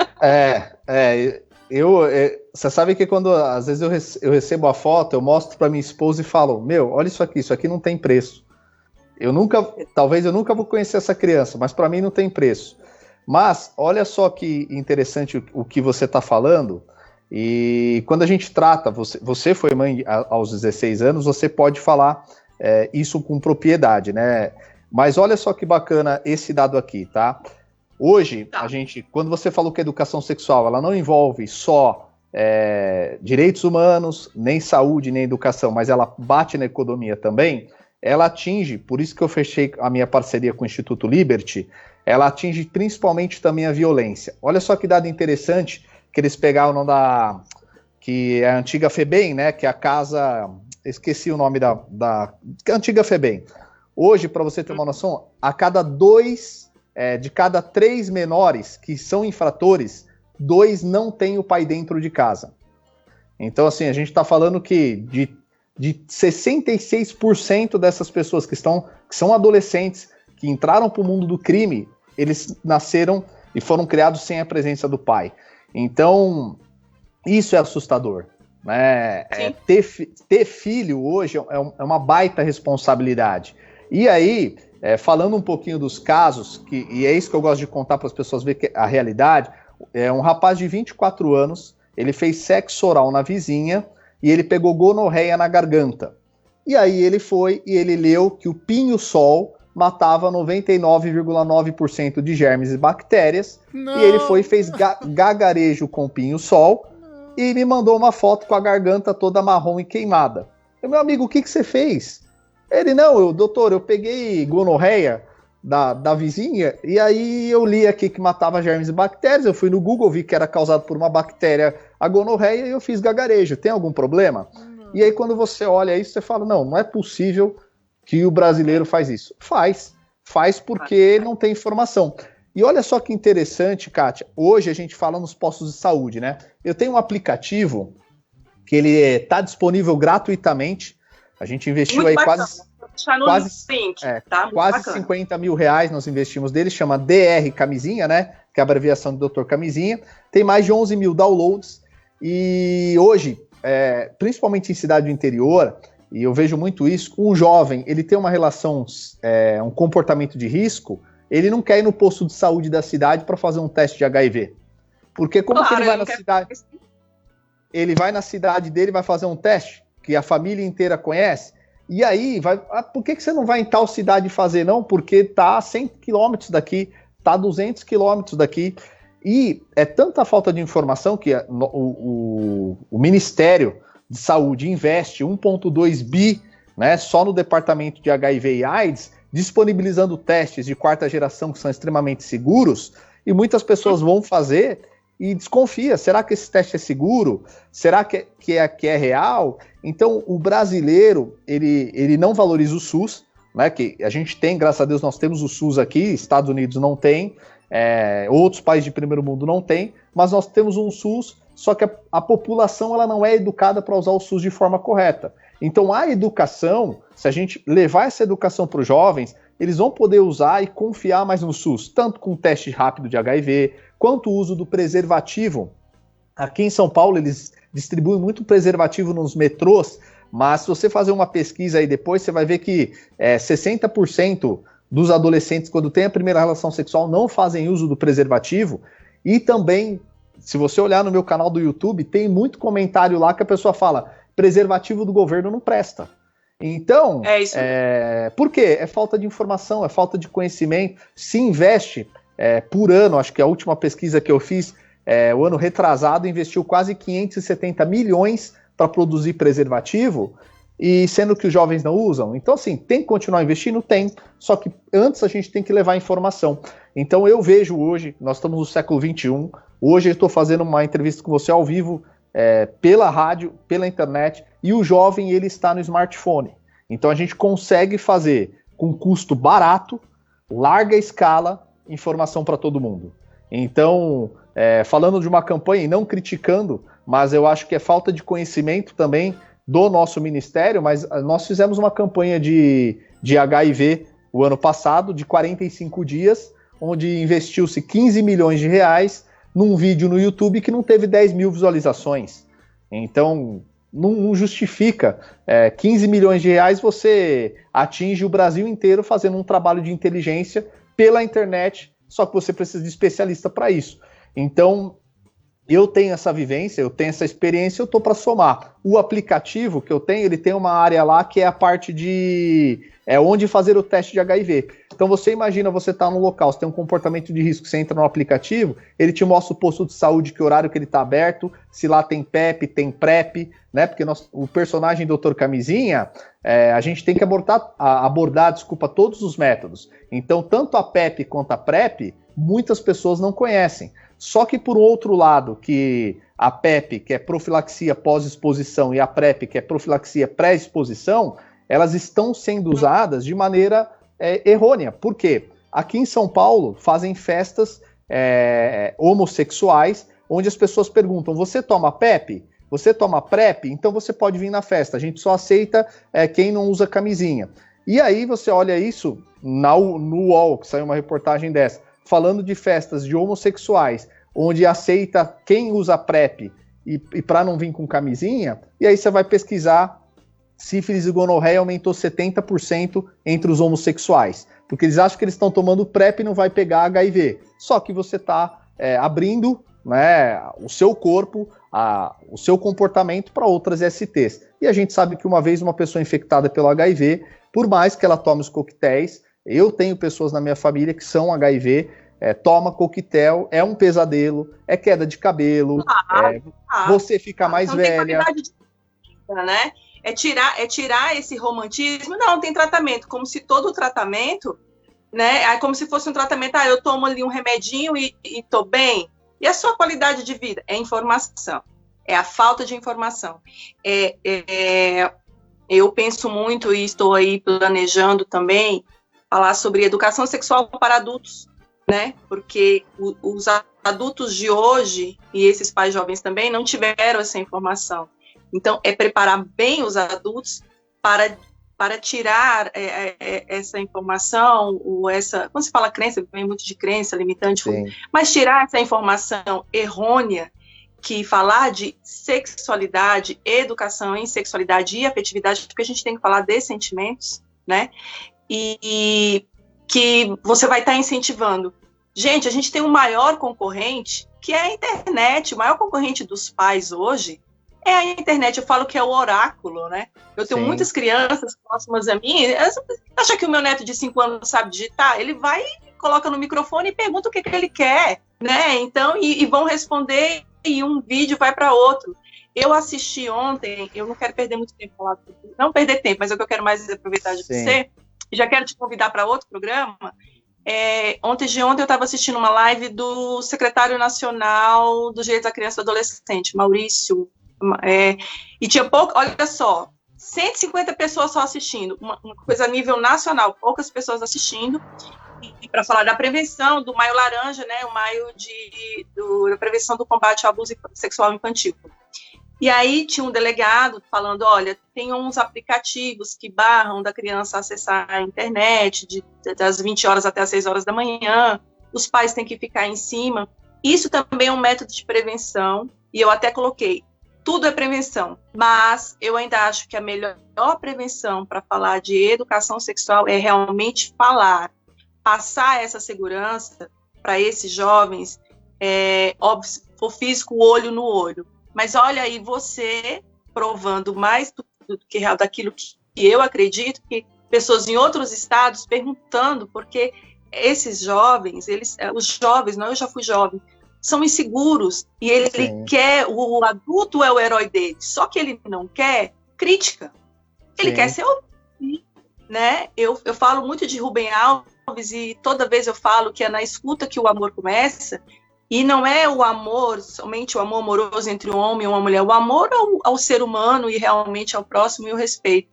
Você sabe que quando às vezes eu recebo a foto, eu mostro para minha esposa e falo, olha isso aqui não tem preço. Talvez eu nunca vou conhecer essa criança, mas para mim não tem preço. Mas olha só que interessante o que você está falando. E quando a gente trata, você foi mãe aos 16 anos, você pode falar isso com propriedade, né? Mas olha só que bacana esse dado aqui, tá? Hoje, quando você falou que a educação sexual, ela não envolve só direitos humanos, nem saúde, nem educação, mas ela bate na economia também, ela atinge, por isso que eu fechei a minha parceria com o Instituto Liberty, ela atinge principalmente também a violência. Olha só que dado interessante, que eles pegaram que é a antiga FEBEM, né, que é a casa, esqueci o nome da antiga FEBEM. Hoje, para você ter uma noção, de cada 3 menores que são infratores, 2 não têm o pai dentro de casa. Então, assim, a gente está falando que de 66% dessas pessoas que são adolescentes, que entraram para o mundo do crime, eles nasceram e foram criados sem a presença do pai. Então, isso é assustador, né? Ter filho hoje é uma baita responsabilidade. E aí, falando um pouquinho dos casos, e é isso que eu gosto de contar para as pessoas verem que a realidade, um rapaz de 24 anos, ele fez sexo oral na vizinha e ele pegou gonorreia na garganta. E aí ele foi e ele leu que o pinho-sol matava 99,9% de germes e bactérias. Não. E ele foi e fez gagarejo com pinho-sol e me mandou uma foto com a garganta toda marrom e queimada. Meu amigo, o que você fez? Ele, doutor, eu peguei gonorreia da vizinha e aí eu li aqui que matava germes e bactérias, eu fui no Google, vi que era causado por uma bactéria a gonorreia e eu fiz gagarejo. Tem algum problema? Não. E aí quando você olha isso, você fala, não é possível que o brasileiro faz isso. Faz porque não tem informação. E olha só que interessante, Kátia, hoje a gente fala nos postos de saúde, né? Eu tenho um aplicativo que ele está disponível gratuitamente, a gente investiu muito aí quase 50 mil reais nós investimos dele, chama DR Camisinha, né? Que é a abreviação do Dr. Camisinha, tem mais de 11 mil downloads, e hoje, principalmente em cidade do interior, e eu vejo muito isso, um jovem, ele tem uma relação, um comportamento de risco, ele não quer ir no posto de saúde da cidade para fazer um teste de HIV. Porque como que ele vai na cidade? Ele vai na cidade dele, vai fazer um teste, que a família inteira conhece, e aí, por que você não vai em tal cidade fazer? Não, porque tá a 100 quilômetros daqui, tá a 200 quilômetros daqui, e é tanta falta de informação que o Ministério de Saúde investe 1,2 bi, né, só no departamento de HIV e AIDS, disponibilizando testes de 4ª geração que são extremamente seguros, e muitas pessoas vão fazer e desconfia, será que esse teste é seguro? Será que é real? Então, o brasileiro, ele não valoriza o SUS, né, que a gente tem, graças a Deus, nós temos o SUS aqui, Estados Unidos não tem, outros países de primeiro mundo não tem, mas nós temos um SUS, só que a população ela não é educada para usar o SUS de forma correta. Então, a educação, se a gente levar essa educação para os jovens, eles vão poder usar e confiar mais no SUS, tanto com teste rápido de HIV, quanto o uso do preservativo. Aqui em São Paulo, eles distribuem muito preservativo nos metrôs, mas se você fazer uma pesquisa aí depois, você vai ver que 60% dos adolescentes, quando têm a primeira relação sexual, não fazem uso do preservativo. E também, se você olhar no meu canal do YouTube, tem muito comentário lá que a pessoa fala, preservativo do governo não presta. Então, por quê? É falta de informação, é falta de conhecimento. Se investe por ano, acho que a última pesquisa que eu fiz, o ano retrasado, investiu quase 570 milhões para produzir preservativo, e sendo que os jovens não usam. Então, assim, tem que continuar investindo? Tem, só que antes a gente tem que levar informação. Então eu vejo hoje, nós estamos no século XXI, hoje eu estou fazendo uma entrevista com você ao vivo, pela rádio, pela internet, e o jovem ele está no smartphone. Então a gente consegue fazer com custo barato, larga escala, informação para todo mundo. Então, falando de uma campanha e não criticando, mas eu acho que é falta de conhecimento também do nosso ministério, mas nós fizemos uma campanha de HIV o ano passado, de 45 dias, onde investiu-se 15 milhões de reais num vídeo no YouTube que não teve 10 mil visualizações. Então, não justifica. 15 milhões de reais você atinge o Brasil inteiro fazendo um trabalho de inteligência pela internet, só que você precisa de especialista para isso. Então, eu tenho essa vivência, eu tenho essa experiência, eu estou para somar. O aplicativo que eu tenho, ele tem uma área lá que é a parte de onde fazer o teste de HIV. Então você imagina, você está num local, você tem um comportamento de risco, você entra no aplicativo, ele te mostra o posto de saúde, que horário que ele está aberto, se lá tem PEP, tem PrEP, né? Porque o personagem Dr. Camisinha, a gente tem que abordar, todos os métodos. Então tanto a PEP quanto a PrEP, muitas pessoas não conhecem. Só que por outro lado, que a PEP, que é profilaxia pós-exposição, e a PrEP, que é profilaxia pré-exposição, elas estão sendo usadas de maneira errônea. Por quê? Aqui em São Paulo fazem festas homossexuais, onde as pessoas perguntam, você toma PEP? Você toma PrEP? Então você pode vir na festa, a gente só aceita quem não usa camisinha. E aí você olha isso no UOL, que saiu uma reportagem dessa, falando de festas de homossexuais, onde aceita quem usa PrEP e para não vir com camisinha, e aí você vai pesquisar, sífilis e gonorreia aumentou 70% entre os homossexuais, porque eles acham que eles estão tomando PrEP e não vai pegar HIV, só que você está abrindo, né, o seu corpo, o seu comportamento para outras STs. E a gente sabe que uma vez uma pessoa infectada pelo HIV, por mais que ela tome os coquetéis, eu tenho pessoas na minha família que são HIV, toma coquetel, é um pesadelo, é queda de cabelo, você fica mais velha. Tem de vida, né? É tirar esse romantismo. Não, tem tratamento, como se todo tratamento, né? É como se fosse um tratamento, eu tomo ali um remedinho e tô bem. E a sua qualidade de vida? É informação. É a falta de informação. Eu penso muito e estou aí planejando também falar sobre educação sexual para adultos, né? Porque os adultos de hoje, e esses pais jovens também, não tiveram essa informação. Então, é preparar bem os adultos para tirar essa informação, ou quando se fala crença, vem muito de crença limitante, mas tirar essa informação errônea, que falar de sexualidade, educação em sexualidade e afetividade, porque a gente tem que falar de sentimentos, né? E que você vai estar incentivando. Gente, a gente tem um maior concorrente, que é a internet. O maior concorrente dos pais hoje é a internet. Eu falo que é o oráculo, né? Eu tenho muitas crianças próximas a mim. Acha que o meu neto de 5 anos sabe digitar? Ele vai, coloca no microfone e pergunta o que ele quer, né? Então, e vão responder, e um vídeo vai para outro. Eu assisti ontem, eu não quero perder muito tempo falando, não perder tempo, mas é o que eu quero mais aproveitar de você. Já quero te convidar para outro programa. Ontem eu estava assistindo uma live do secretário nacional dos direitos da criança e do adolescente, Maurício, e tinha olha só, 150 pessoas só assistindo, uma coisa a nível nacional, poucas pessoas assistindo, e para falar da prevenção, do Maio Laranja, né, o maio da prevenção do combate ao abuso sexual infantil. E aí tinha um delegado falando, olha, tem uns aplicativos que barram da criança acessar a internet das 20 horas até as 6 horas da manhã, os pais têm que ficar em cima. Isso também é um método de prevenção, e eu até coloquei, tudo é prevenção, mas eu ainda acho que a melhor prevenção para falar de educação sexual é realmente passar essa segurança para esses jovens, óbvio, se for físico, olho no olho. Mas olha aí, você provando mais do que real daquilo que eu acredito, que pessoas em outros estados perguntando, porque esses jovens, os jovens, não, eu já fui jovem, são inseguros, e ele quer, o adulto é o herói dele, só que ele não quer crítica. Ele quer ser ouvido, né? Eu falo muito de Rubem Alves e toda vez eu falo que é na escuta que o amor começa, e não é o amor, somente o amor amoroso entre um homem e uma mulher, o amor ao ser humano e realmente ao próximo e o respeito.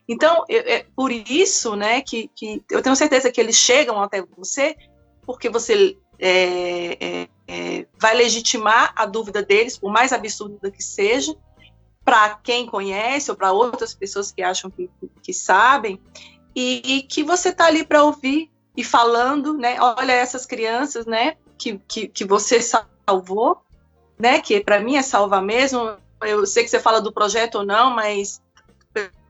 Então, é por isso, né, que eu tenho certeza que eles chegam até você, porque você vai legitimar a dúvida deles, por mais absurda que seja, para quem conhece ou para outras pessoas que acham que sabem, e que você está ali para ouvir e falando, né, olha essas crianças, né, que você salvou, né, que para mim é salvar mesmo. Eu sei que você fala do projeto ou não, mas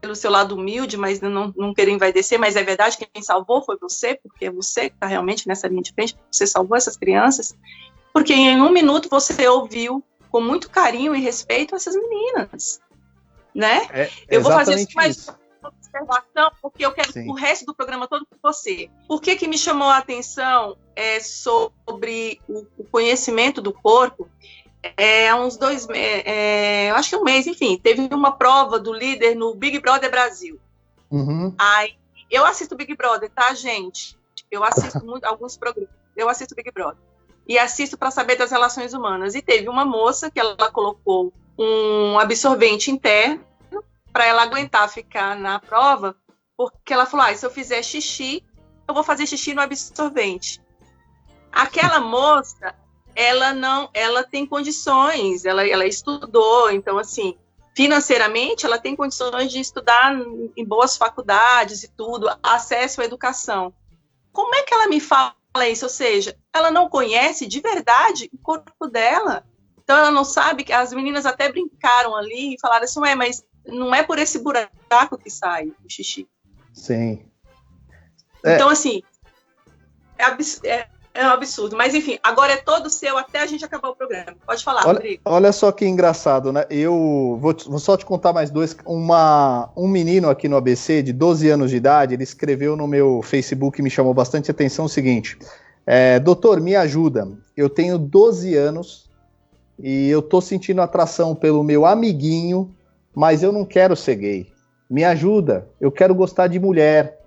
pelo seu lado humilde, mas não quero envaidecer, mas é verdade que quem salvou foi você, porque é você que está realmente nessa linha de frente, você salvou essas crianças, porque em 1 minuto você ouviu com muito carinho e respeito essas meninas, né? Eu vou fazer isso mais uma observação, porque eu quero o resto do programa todo com você. Por que me chamou a atenção sobre o conhecimento do corpo? Há uns 2 meses, eu acho que 1 mês, enfim, teve uma prova do líder no Big Brother Brasil. Aí, eu assisto Big Brother, tá, gente? Eu assisto alguns programas, eu assisto Big Brother. E assisto para saber das relações humanas. E teve uma moça que ela colocou um absorvente interno para ela aguentar ficar na prova, porque ela falou, se eu fizer xixi, eu vou fazer xixi no absorvente. Aquela moça, ela tem condições, ela estudou, então, assim, financeiramente, ela tem condições de estudar em boas faculdades e tudo, acesso à educação. Como é que ela me fala isso? Ou seja, ela não conhece de verdade o corpo dela. Então, ela não sabe, que as meninas até brincaram ali e falaram assim, mas não é por esse buraco que sai o xixi. Sim. Então, assim, é um absurdo. Mas, enfim, agora é todo seu até a gente acabar o programa. Pode falar, Rodrigo. Olha só que engraçado, né? Eu vou só te contar mais 2. Um menino aqui no ABC, de 12 anos de idade, ele escreveu no meu Facebook e me chamou bastante atenção o seguinte. Doutor, me ajuda. Eu tenho 12 anos e eu tô sentindo atração pelo meu amiguinho, mas eu não quero ser gay. Me ajuda. Eu quero gostar de mulher.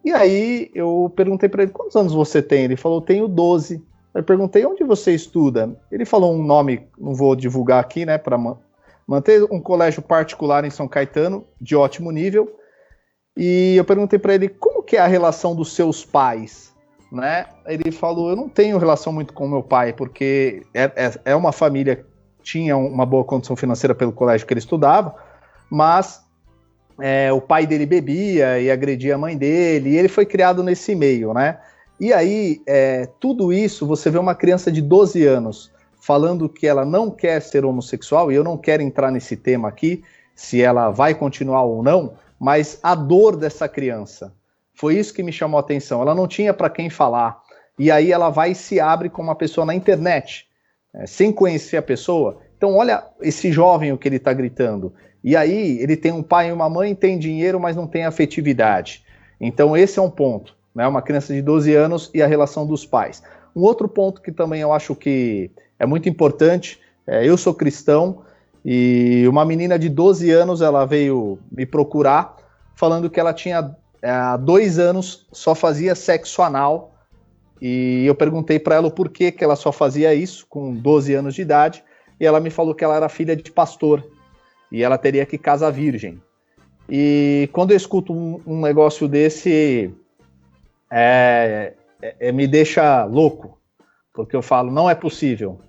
E aí eu perguntei para ele, quantos anos você tem? Ele falou, tenho 12. Eu perguntei, onde você estuda? Ele falou um nome, não vou divulgar aqui, né, para manter, um colégio particular em São Caetano, de ótimo nível. E eu perguntei para ele, como que é a relação dos seus pais? Né? Ele falou, eu não tenho relação muito com meu pai, porque é uma família que tinha uma boa condição financeira pelo colégio que ele estudava, mas o pai dele bebia e agredia a mãe dele, e ele foi criado nesse meio, né? E aí, tudo isso, você vê uma criança de 12 anos falando que ela não quer ser homossexual, e eu não quero entrar nesse tema aqui, se ela vai continuar ou não, mas a dor dessa criança, foi isso que me chamou a atenção. Ela não tinha para quem falar, e aí ela vai e se abre com uma pessoa na internet, sem conhecer a pessoa. Então, olha esse jovem o que ele está gritando. E aí, ele tem um pai e uma mãe, tem dinheiro, mas não tem afetividade. Então, esse é um ponto, né? Uma criança de 12 anos e a relação dos pais. Um outro ponto que também eu acho que é muito importante, eu sou cristão, e uma menina de 12 anos, ela veio me procurar, falando que ela tinha, há 2 anos, só fazia sexo anal, e eu perguntei para ela o porquê que ela só fazia isso, com 12 anos de idade, e ela me falou que ela era filha de pastor, e ela teria que casar virgem. E quando eu escuto um negócio desse, me deixa louco, porque eu falo, não é possível.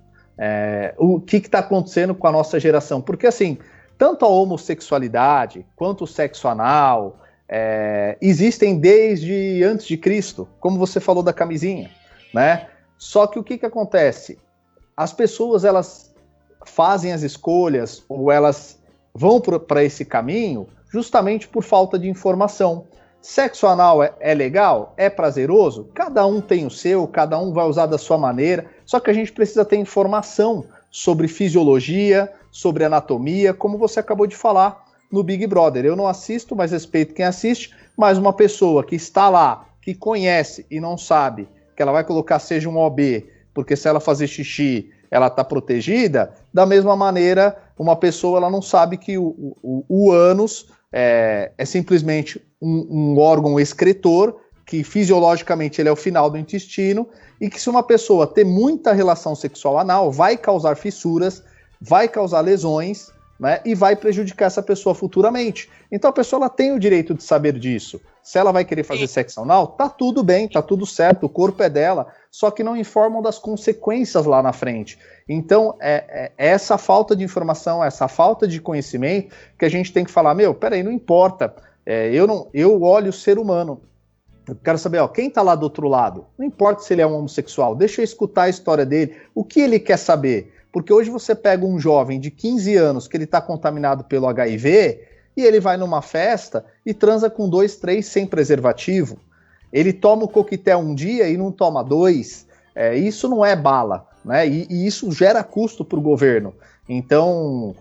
O que está acontecendo com a nossa geração? Porque assim, tanto a homossexualidade, quanto o sexo anal, existem desde antes de Cristo, como você falou da camisinha, né? Só que o que acontece? As pessoas, elas fazem as escolhas, ou elas vão para esse caminho justamente por falta de informação. Sexo anal é legal? É prazeroso? Cada um tem o seu, cada um vai usar da sua maneira, só que a gente precisa ter informação sobre fisiologia, sobre anatomia, como você acabou de falar no Big Brother. Eu não assisto, mas respeito quem assiste, mas uma pessoa que está lá, que conhece e não sabe, que ela vai colocar seja um OB, porque se ela fazer xixi, ela está protegida, da mesma maneira, uma pessoa ela não sabe que o ânus é simplesmente um órgão excretor, que fisiologicamente ele é o final do intestino, e que se uma pessoa ter muita relação sexual anal, vai causar fissuras, vai causar lesões, né, e vai prejudicar essa pessoa futuramente. Então a pessoa ela tem o direito de saber disso. Se ela vai querer fazer sexo anal, tá tudo bem, tá tudo certo, o corpo é dela, só que não informam das consequências lá na frente. Então é essa falta de informação, essa falta de conhecimento que a gente tem que falar, peraí, não importa, eu olho o ser humano. Eu quero saber, quem tá lá do outro lado? Não importa se ele é um homossexual, deixa eu escutar a história dele, o que ele quer saber. Porque hoje você pega um jovem de 15 anos que ele tá contaminado pelo HIV e ele vai numa festa e transa com 2, 3 sem preservativo. Ele toma o coquetel um dia e não toma 2. Isso não é bala, né? E isso gera custo para o governo. Então,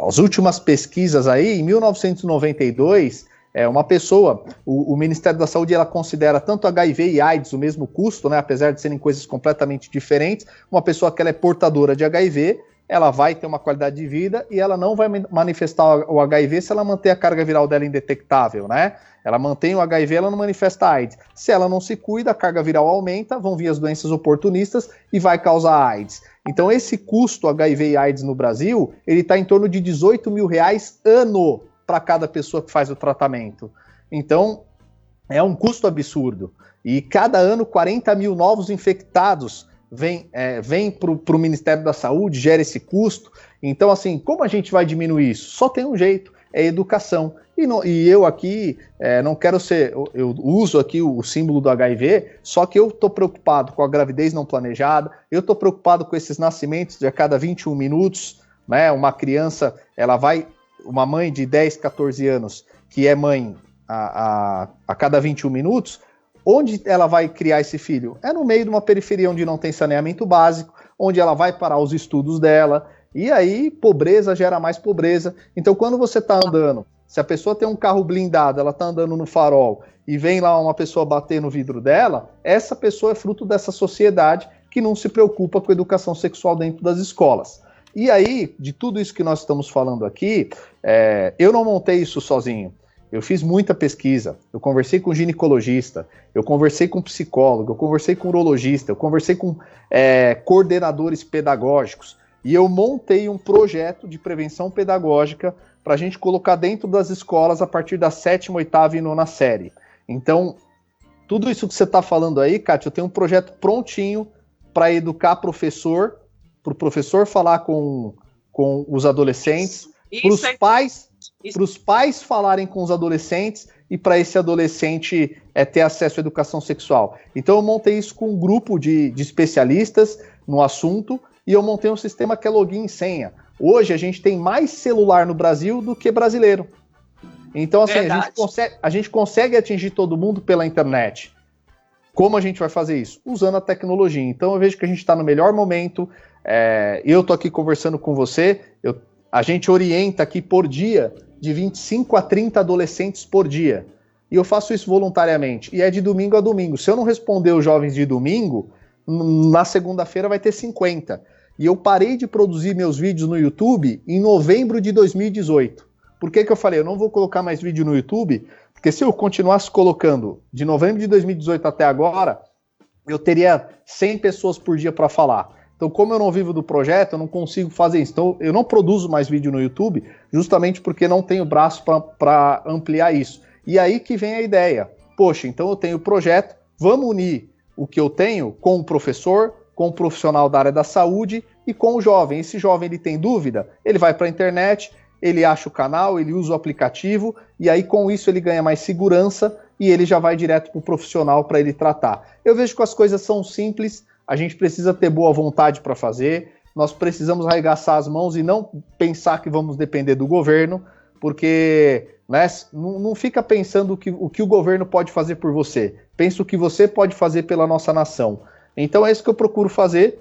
as últimas pesquisas aí, em 1992... uma pessoa, o Ministério da Saúde, ela considera tanto HIV e AIDS o mesmo custo, né, apesar de serem coisas completamente diferentes. Uma pessoa que ela é portadora de HIV, ela vai ter uma qualidade de vida e ela não vai manifestar o HIV se ela manter a carga viral dela indetectável, né? Ela mantém o HIV, ela não manifesta AIDS. Se ela não se cuida, a carga viral aumenta, vão vir as doenças oportunistas e vai causar AIDS. Então esse custo HIV e AIDS no Brasil, ele está em torno de R$18 mil ano para cada pessoa que faz o tratamento. Então, é um custo absurdo. E cada ano, 40 mil novos infectados vêm para o Ministério da Saúde, gera esse custo. Então, assim, como a gente vai diminuir isso? Só tem um jeito, é educação. E eu aqui, não quero ser... Eu uso aqui o símbolo do HIV, só que eu estou preocupado com a gravidez não planejada, eu estou preocupado com esses nascimentos de a cada 21 minutos, né? Uma criança, uma mãe de 10, 14 anos, que é mãe a cada 21 minutos, onde ela vai criar esse filho? É no meio de uma periferia onde não tem saneamento básico, onde ela vai parar os estudos dela, e aí pobreza gera mais pobreza. Então quando você está andando, se a pessoa tem um carro blindado, ela está andando no farol, e vem lá uma pessoa bater no vidro dela, essa pessoa é fruto dessa sociedade que não se preocupa com a educação sexual dentro das escolas. E aí, de tudo isso que nós estamos falando aqui, eu não montei isso sozinho. Eu fiz muita pesquisa, eu conversei com ginecologista, eu conversei com psicólogo, eu conversei com urologista, eu conversei com coordenadores pedagógicos, e eu montei um projeto de prevenção pedagógica para a gente colocar dentro das escolas a partir da 7ª, 8ª e 9ª série. Então, tudo isso que você está falando aí, Kátia, eu tenho um projeto prontinho para educar professor, para o professor falar com os adolescentes, para os pais falarem com os adolescentes e para esse adolescente ter acesso à educação sexual. Então eu montei isso com um grupo de especialistas no assunto e eu montei um sistema que é login e senha. Hoje a gente tem mais celular no Brasil do que brasileiro. Então assim, a gente consegue atingir todo mundo pela internet. Como a gente vai fazer isso? Usando a tecnologia. Então eu vejo que a gente está no melhor momento. Eu estou aqui conversando com você, a gente orienta aqui por dia de 25 a 30 adolescentes por dia. E eu faço isso voluntariamente. E é de domingo a domingo. Se eu não responder os jovens de domingo, na segunda-feira vai ter 50. E eu parei de produzir meus vídeos no YouTube em novembro de 2018. Por que eu falei? Eu não vou colocar mais vídeo no YouTube, porque se eu continuasse colocando de novembro de 2018 até agora, eu teria 100 pessoas por dia para falar. Então, como eu não vivo do projeto, eu não consigo fazer isso. Então, eu não produzo mais vídeo no YouTube, justamente porque não tenho braço para ampliar isso. E aí que vem a ideia. Poxa, então eu tenho o projeto, vamos unir o que eu tenho com o professor, com o profissional da área da saúde e com o jovem. Esse jovem, ele tem dúvida, ele vai para a internet, ele acha o canal, ele usa o aplicativo, e aí com isso ele ganha mais segurança e ele já vai direto para o profissional para ele tratar. Eu vejo que as coisas são simples, a gente precisa ter boa vontade para fazer, nós precisamos arregaçar as mãos e não pensar que vamos depender do governo, porque né, não fica pensando o que o governo pode fazer por você, pensa o que você pode fazer pela nossa nação. Então é isso que eu procuro fazer.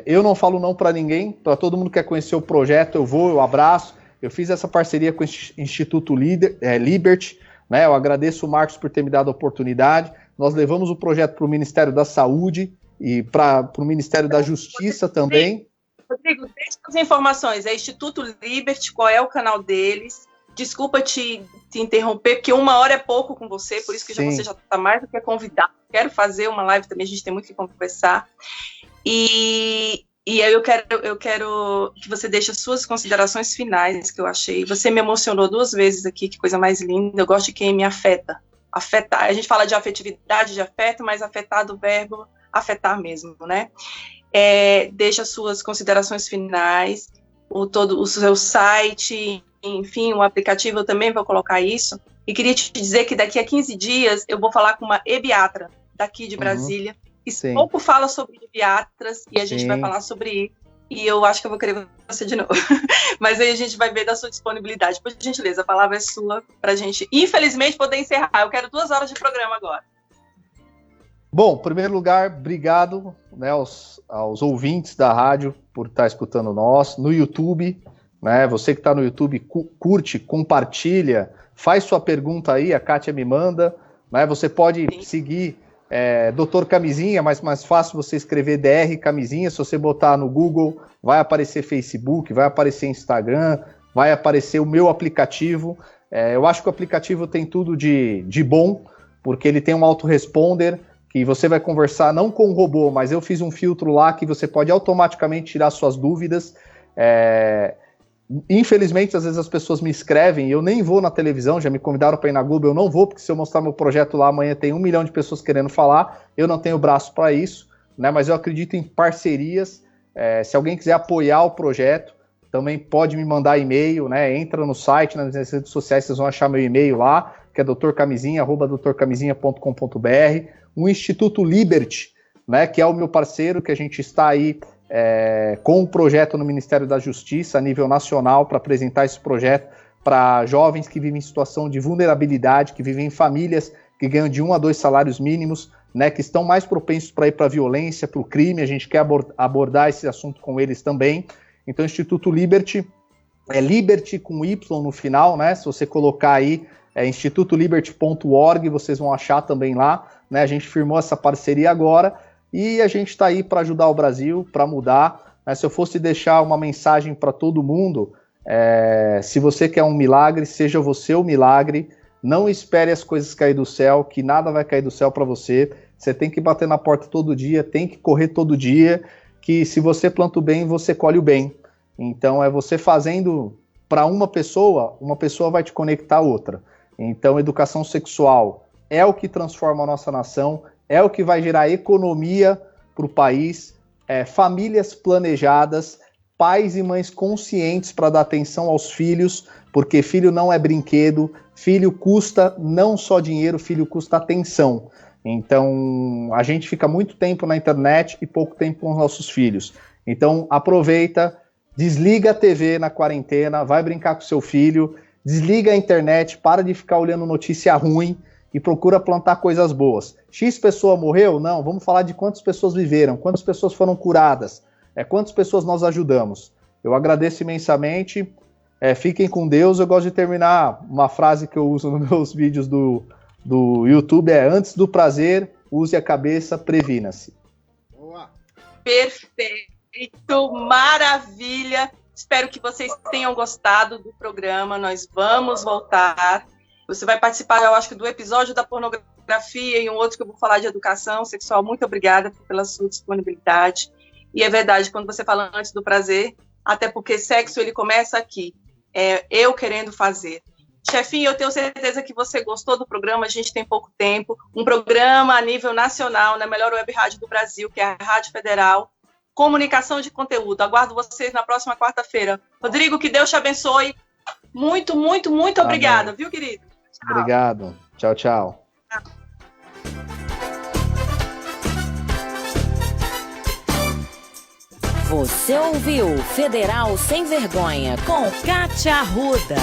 Eu não falo não para ninguém, para todo mundo que quer conhecer o projeto, eu abraço. Eu fiz essa parceria com o Instituto Liberty, né? Eu agradeço o Marcos por ter me dado a oportunidade. Nós levamos o projeto para o Ministério da Saúde e para o Ministério da Justiça também. Rodrigo, deixa as informações. É Instituto Liberty, qual é o canal deles? Desculpa te interromper, porque 1 hora é pouco com você, por isso que você já está mais do que convidado. Quero fazer uma live também, a gente tem muito que conversar. E aí eu quero que você deixe as suas considerações finais, que eu achei. Você me emocionou 2 vezes aqui, que coisa mais linda. Eu gosto de quem me afeta. Afetar. A gente fala de afetividade, de afeto, mas afetar do verbo afetar mesmo, né? Deixa as suas considerações finais, o seu site, enfim, o aplicativo, eu também vou colocar isso. E queria te dizer que daqui a 15 dias eu vou falar com uma ebiatra daqui de Brasília, que pouco fala sobre ebiatras, e a gente vai falar sobre isso. E eu acho que eu vou querer você de novo. Mas aí a gente vai ver da sua disponibilidade. Por gentileza, a palavra é sua pra gente, infelizmente, poder encerrar. Eu quero 2 horas de programa agora. Bom, em primeiro lugar, obrigado, né, aos ouvintes da rádio por estar escutando nós. No YouTube, né, você que está no YouTube, curte, compartilha, faz sua pergunta aí, a Kátia me manda. Né, você pode seguir Dr. Camisinha, mas mais fácil você escrever DR Camisinha. Se você botar no Google, vai aparecer Facebook, vai aparecer Instagram, vai aparecer o meu aplicativo. Eu acho que o aplicativo tem tudo de bom, porque ele tem um autoresponder, que você vai conversar não com o robô, mas eu fiz um filtro lá que você pode automaticamente tirar suas dúvidas. Infelizmente, às vezes as pessoas me escrevem e eu nem vou na televisão, já me convidaram para ir na Globo, eu não vou, porque se eu mostrar meu projeto lá amanhã tem 1 milhão de pessoas querendo falar, eu não tenho braço para isso, né? Mas eu acredito em parcerias. Se alguém quiser apoiar o projeto, também pode me mandar e-mail, né? Entra no site, nas redes sociais, vocês vão achar meu e-mail lá, que é drcamisinha@drcamisinha.com.br. O Instituto Liberty, né, que é o meu parceiro, que a gente está aí com um projeto no Ministério da Justiça a nível nacional para apresentar esse projeto para jovens que vivem em situação de vulnerabilidade, que vivem em famílias que ganham de 1 a 2 salários mínimos, né, que estão mais propensos para ir para a violência, para o crime. A gente quer abordar esse assunto com eles também. Então, o Instituto Liberty, Liberty com Y no final, né? Se você colocar aí institutoliberty.org, vocês vão achar também lá, né? A gente firmou essa parceria agora e a gente está aí para ajudar o Brasil, para mudar, né? Se eu fosse deixar uma mensagem para todo mundo, se você quer um milagre, seja você o milagre. Não espere as coisas cair do céu, que nada vai cair do céu para você. Você tem que bater na porta todo dia, tem que correr todo dia, que se você planta o bem, você colhe o bem. Então é você fazendo para uma pessoa vai te conectar a outra. Então educação sexual é o que transforma a nossa nação, é o que vai gerar economia para o país, famílias planejadas, pais e mães conscientes para dar atenção aos filhos, porque filho não é brinquedo, filho custa não só dinheiro, filho custa atenção. Então, a gente fica muito tempo na internet e pouco tempo com os nossos filhos. Então, aproveita, desliga a TV na quarentena, vai brincar com seu filho, desliga a internet, para de ficar olhando notícia ruim e procura plantar coisas boas. X pessoa morreu? Não, vamos falar de quantas pessoas viveram, quantas pessoas foram curadas, quantas pessoas nós ajudamos. Eu agradeço imensamente, fiquem com Deus. Eu gosto de terminar uma frase que eu uso nos meus vídeos do YouTube, antes do prazer, use a cabeça, previna-se. Boa. Perfeito, maravilha. Espero que vocês tenham gostado do programa. Nós vamos voltar. Você vai participar, eu acho que do episódio da pornografia e um outro que eu vou falar de educação sexual. Muito obrigada pela sua disponibilidade. E é verdade, quando você fala antes do prazer, até porque sexo ele começa aqui, eu querendo fazer. Chefinho, eu tenho certeza que você gostou do programa, a gente tem pouco tempo, um programa a nível nacional, na melhor web rádio do Brasil, que é a Rádio Federal, comunicação de conteúdo. Aguardo vocês na próxima quarta-feira. Rodrigo, que Deus te abençoe. Muito, muito, muito obrigada, viu, querido? Tchau. Obrigado. Tchau, tchau. Você ouviu Federal Sem Vergonha com Kátia Arruda.